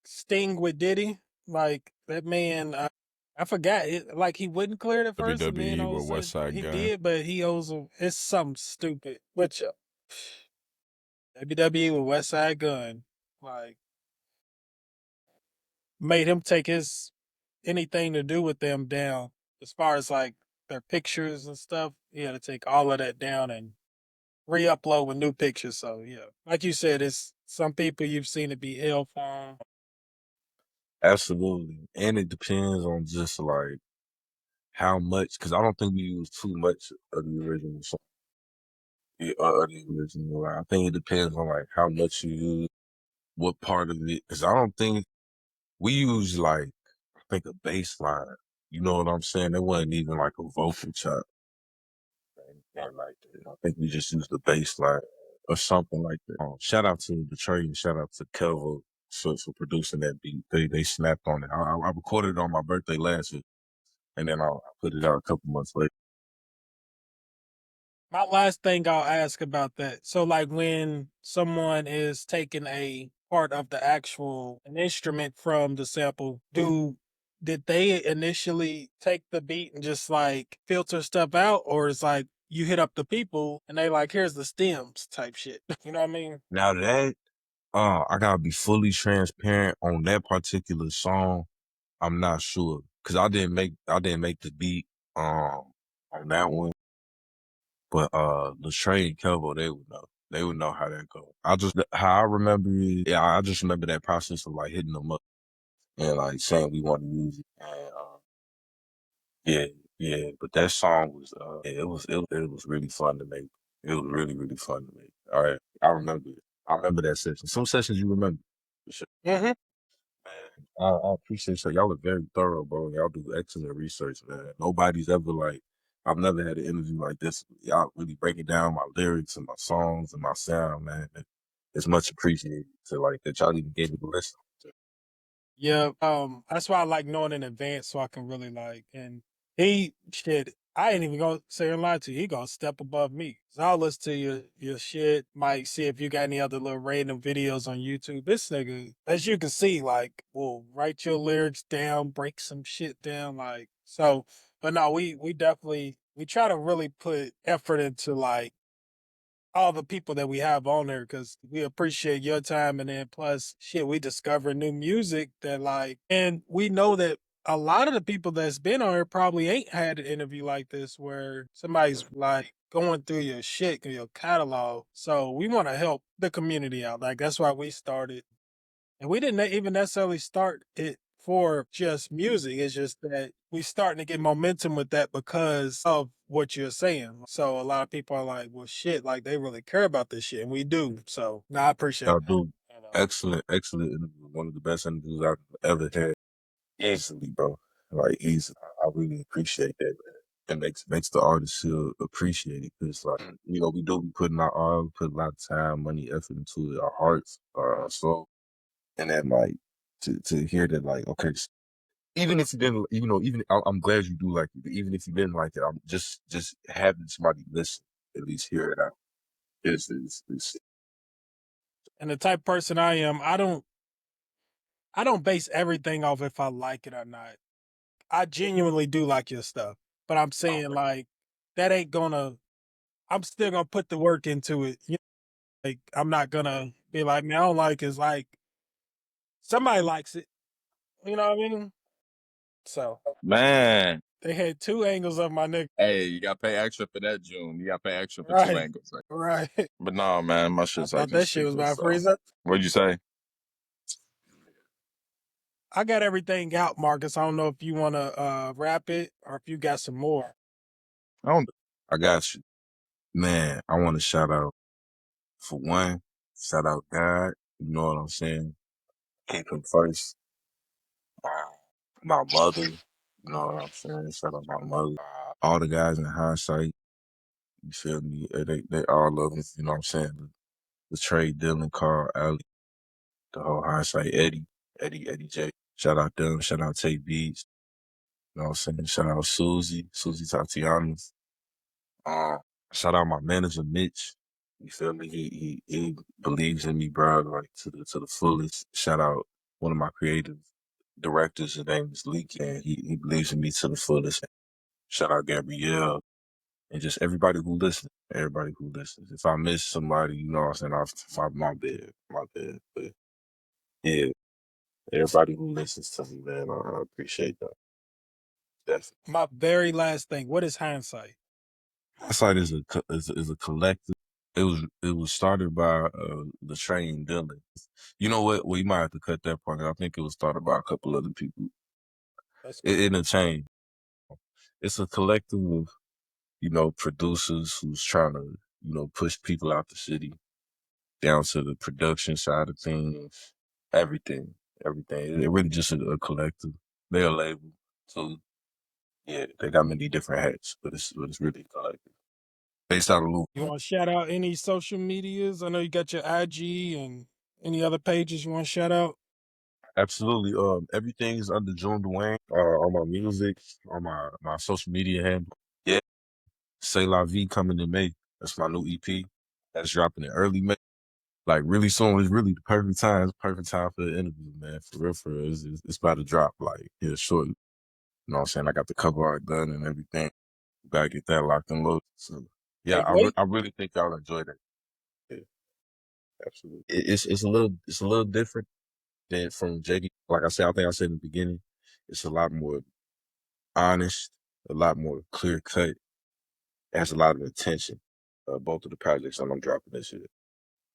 Sting with Diddy, like that man. I forgot it. Like he wouldn't clear it at first, and then WWE all of a with West sudden Side he Gun. did, but he owes him. It's something stupid. Which WWE with West Side Gun, like made him take his anything to do with them down as far as like their pictures and stuff. He had to take all of that down and re-upload with new pictures. So yeah, like you said, it's some people you've seen it be hell for 'em. Absolutely, and it depends on just like how much, because I don't think we use too much of the original song. Yeah, of the original. I think it depends on like how much you use, what part of it. Because I don't think we use like, I think a bass line. You know what I'm saying? It wasn't even like a vocal chop or anything like that. I think we just used the bass line or something like that. Shout out to Detroit and shout out to Kelvo for producing that beat. They snapped on it. I recorded it on my birthday last year, and then I put it out a couple months later. My last thing I'll ask about that. So, like, when someone is taking a part of the actual an instrument from the sample, did they initially take the beat and just like filter stuff out, or is like you hit up the people and they like here's the stems type shit? You know what I mean? Now that I gotta be fully transparent on that particular song. I'm not sure because I didn't make the beat on that one. But Lastre and Kelvo, they would know. They would know how that goes. How I remember it. Yeah, I just remember that process of like hitting them up and like saying we want to use it. And yeah. But that song was it was really fun to make. It was really really fun to make. All right, I remember it. I remember that session. Some sessions you remember. For sure. Mm-hmm. I appreciate y'all are very thorough, bro. Y'all do excellent research, man. Nobody's ever like, I've never had an interview like this. Y'all really breaking down my lyrics and my songs and my sound, man. It's much appreciated to like that y'all even gave me the listen. Yeah, that's why I like knowing in advance so I can really like. And he shit, I ain't even gonna say and lie to you. He gonna step above me. So I'll listen to your shit. Might see if you got any other little random videos on YouTube. This nigga, as you can see, like, will write your lyrics down, break some shit down, like so. But no, we definitely we try to really put effort into like all the people that we have on there because we appreciate your time, and then plus shit we discover new music that like, and we know that a lot of the people that's been on here probably ain't had an interview like this where somebody's like going through your shit your catalog, so we want to help the community out. Like that's why we started, and we didn't even necessarily start it for just music. It's just that we starting to get momentum with that because of what you're saying. So a lot of people are like, well, shit, like they really care about this shit. And we do. So no, I appreciate Y'all that. do excellent interview. One of the best interviews I've ever had. Easily, bro. Like easily. I really appreciate that, man. It makes the artist feel appreciated because, like, we do be putting our all, we put a lot of time, money, effort into it, our hearts, our soul, and then like to hear that, like, okay, even if you didn't, I'm glad you do like it. But even if you didn't like it, I'm just having somebody listen, at least hear it out. Is And the type of person I am, I don't base everything off if I like it or not. I genuinely do like your stuff. But I'm saying like that ain't gonna I'm still gonna put the work into it. Like I'm not gonna be like, man, I don't like it. It's like somebody likes it. You know what I mean? So Man, they had two angles of my neck. hey, you gotta pay extra for that, June. You gotta pay extra for two Right. angles. Like. Right. But no, man, my I shit's like thought that this shit was stupid. about So freeze up. what'd you say? I got everything out, Marcus. I don't know if you wanna wrap it or if you got some more. I don't. I got you, man. I want to shout out for one, shout out God. You know what I'm saying? Keep him first. My mother, you know what I'm saying? Shout out my mother. All the guys in hindsight, you feel me? They all love us, you know what I'm saying? The Trey, Dylan, Carl, Ali, the whole hindsight, Eddie J. Shout out them, shout out Tay Beats, you know what I'm saying? Shout out Susie Tatiana. Uh, Shout out my manager, Mitch. You feel me? He believes in me, bro, like to the fullest. Shout out one of my creative directors, his name is Leaky, and he believes in me to the fullest. Shout out Gabrielle and just everybody who listens. Everybody who listens. If I miss somebody, you know what I'm saying, my bad. My bad. But yeah, everybody who listens to me, man, I appreciate that. Definitely. My very last thing. What is hindsight? Hindsight is a collective. It was started by the train Dylan. You know what? We might have to cut that part. I think it was started by a couple other people. That's In a chain. It's a collective of producers who's trying to push people out the city down to the production side of things, everything, everything. It really just a collective. They're a label, so yeah, they got many different hats, but it's really a collective based out of Louisville. You want to shout out any social medias? I know you got your IG and any other pages you want to shout out. Absolutely. Everything is under June DeWayne. On my music, on my social media handle. Yeah. Say La Vie coming in May. That's my new EP. That's dropping in early May. Like really soon. It's really the perfect time. It's the perfect time for the interview, man. For real, for real. It's about to drop like here shortly. You know what I'm saying? I got the cover art done and everything. Gotta get that locked and loaded. So yeah, Can't wait. I really think y'all enjoy that. Yeah, absolutely. It's a little different than from JD. Like I said, I think I said in the beginning, it's a lot more honest, a lot more clear cut. It has a lot of attention. Both of the projects that I'm dropping this year.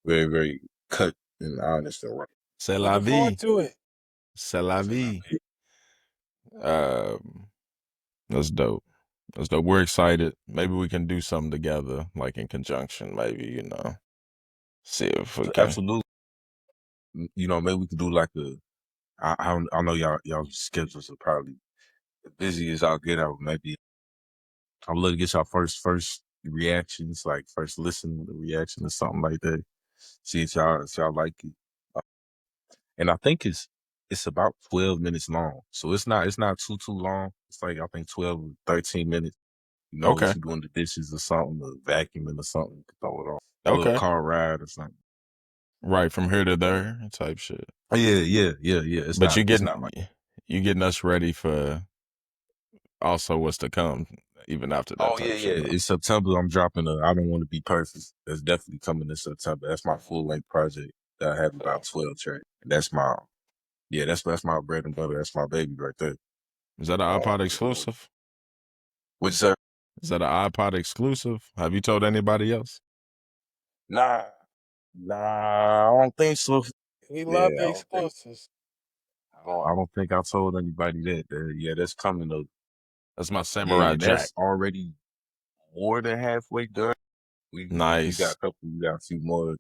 Very, very cut and honest and right. C'est la Looking forward vie. to it. C'est la vie. That's dope. That's dope. We're excited. Maybe we can do something together, like in conjunction. Maybe see if we can. Absolutely. Maybe we could do like I know y'all schedules are probably busy as I'll get out. Maybe I'd love to get y'all first reactions, like first listen reaction or something like that. See if y'all like it. And I think it's about 12 minutes long. So it's not too long. It's like I think 12 or 13 minutes. You know, Okay. if you're doing the dishes or something, or vacuuming or something, you can throw it on. A little Okay. car ride or something. Right, from here to there type shit. Yeah. It's But not like you getting us ready for also what's to come even after that oh type shit. yeah. No. It's September. I'm dropping I Don't Want to Be Perfect. That's definitely coming in September. That's my full length project that I have about 12 tracks. That's my bread and butter. That's my baby right there. Is that an iPod exclusive? What's that? Is that an iPod exclusive? Have you told anybody else? Nah, I don't think so. We Yeah, love the exclusives. I don't think I told anybody that. Yeah, that's coming up. That's my Yeah, Samurai and Jack. that's already more than halfway done. We got Nice. a few more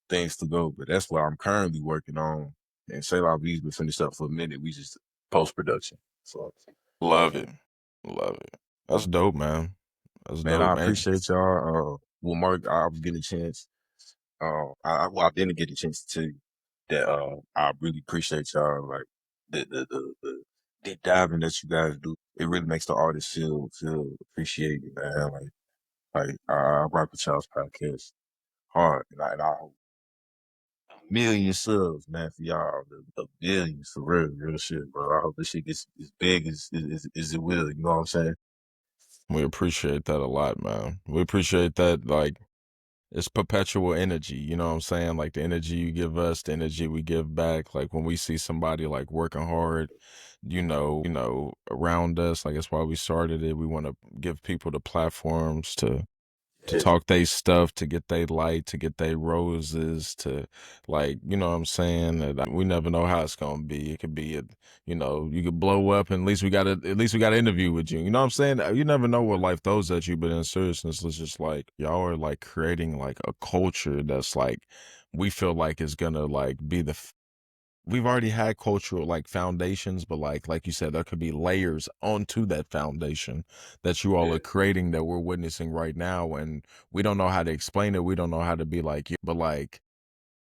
things to go, but that's what I'm currently working on. And Say La V's been finished up for a minute. We just post production. So Love it. Love it. That's dope, man. That's man, I dope, man. appreciate y'all. Well, Mark, I was getting a chance. I didn't get a chance to tell you that I really appreciate y'all. Like the deep diving that you guys do. It really makes the artist feel appreciated, man. Like I rock with y'all's podcast hard, and I hope a million subs, man, for y'all. The billions for real shit, bro. I hope this shit gets as big as it will. You know what I'm saying? We appreciate that a lot, man. We appreciate that, like, it's perpetual energy, you know what I'm saying? Like the energy you give us, the energy we give back. Like when we see somebody like working hard, around us, like that's why we started it. We want to give people the platforms to talk they stuff, to get they light, to get they roses, to like, you know what I'm saying? And we never know how it's gonna be. It could be you could blow up and at least we got an interview with you. You know what I'm saying? You never know what life throws at you, but in seriousness, it's just like y'all are like creating like a culture that's like we feel like is gonna like be we've already had cultural like foundations, but like you said, there could be layers onto that foundation that you all are creating that we're witnessing right now. And we don't know how to explain it. We don't know how to be like you, but like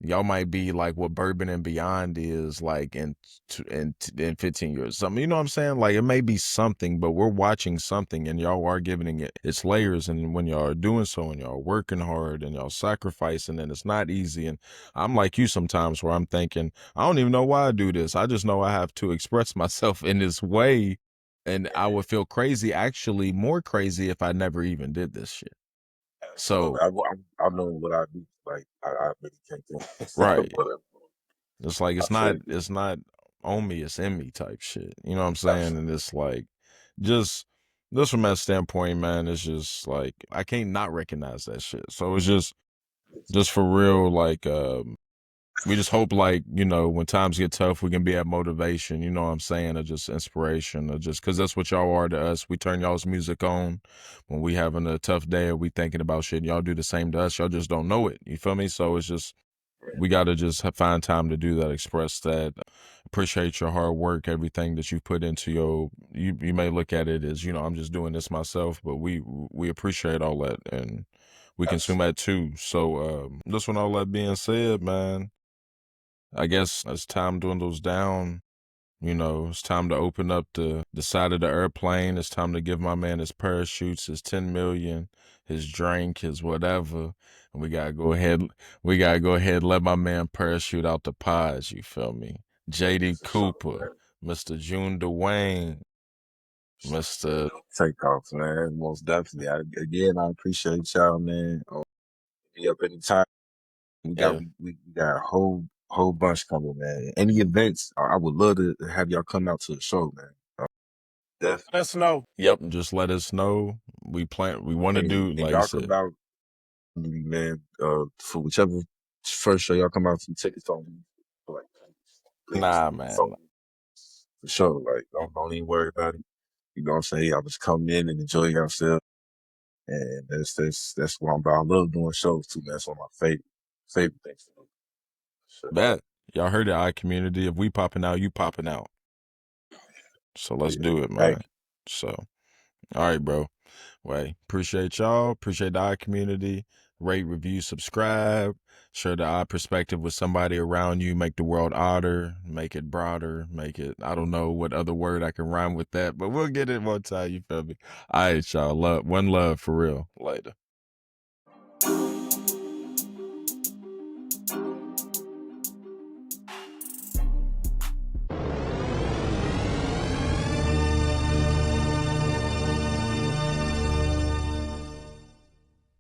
y'all might be like what Bourbon and Beyond is like in 15 years. Something, you know what I'm saying? Like it may be something, but we're watching something and y'all are giving it its layers. And when y'all are doing so and y'all are working hard and y'all sacrificing, and it's not easy. And I'm like you sometimes where I'm thinking, I don't even know why I do this. I just know I have to express myself in this way. And I would feel crazy, actually more crazy if I never even did this shit. So, I know what I do. Like I really can't think. right. But It's like I feel you. it's not on me, it's in me type shit. You know what I'm I saying? And it's like just from that standpoint, man, it's just like I can't not recognize that shit. So it's just for real, like we just hope like, when times get tough, we can be at motivation, you know what I'm saying, or just inspiration, or just because that's what y'all are to us. We turn y'all's music on when we having a tough day or we thinking about shit. Y'all do the same to us. Y'all just don't know it. You feel me? So it's just we got to just find time to do that, express that. Appreciate your hard work, everything that you put into you may look at it as, I'm just doing this myself, but we appreciate all that and we consume that too. So just with all that being said, man, I guess as time dwindles down, it's time to open up the side of the airplane. It's time to give my man his parachutes, his 10 million, his drink, his whatever. And we gotta go ahead and let my man parachute out the pods, you feel me? JD Cooper, Mr. June DeWayne, Mr. Takeoff, man. Most definitely. I appreciate y'all, man. Be up anytime. Yeah. We got a whole bunch coming, man. Any events, I would love to have y'all come out to the show, man. Definitely. Let us know. Yep. Just let us know. We want to do, And like you y'all come said. out, man, for whichever first show y'all come out to, tickets on me. Like, please, Nah, man. for sure. Like, don't even worry about it. You know what I'm saying? Y'all just come in and enjoy yourself. And that's what I'm about. I love doing shows too, man. That's one of my favorite things to do. Sure. Bet. Y'all heard the iCommunity. If we popping out, you popping out. So let's do it, man. So, all right, bro. Well, appreciate y'all. Appreciate the iCommunity. rate, review, subscribe. Share the odd perspective with somebody around you. Make the world odder, make it broader, make it, I don't know what other word I can rhyme with that, but we'll get it one time, you feel me? All right, y'all. One love for real. Later.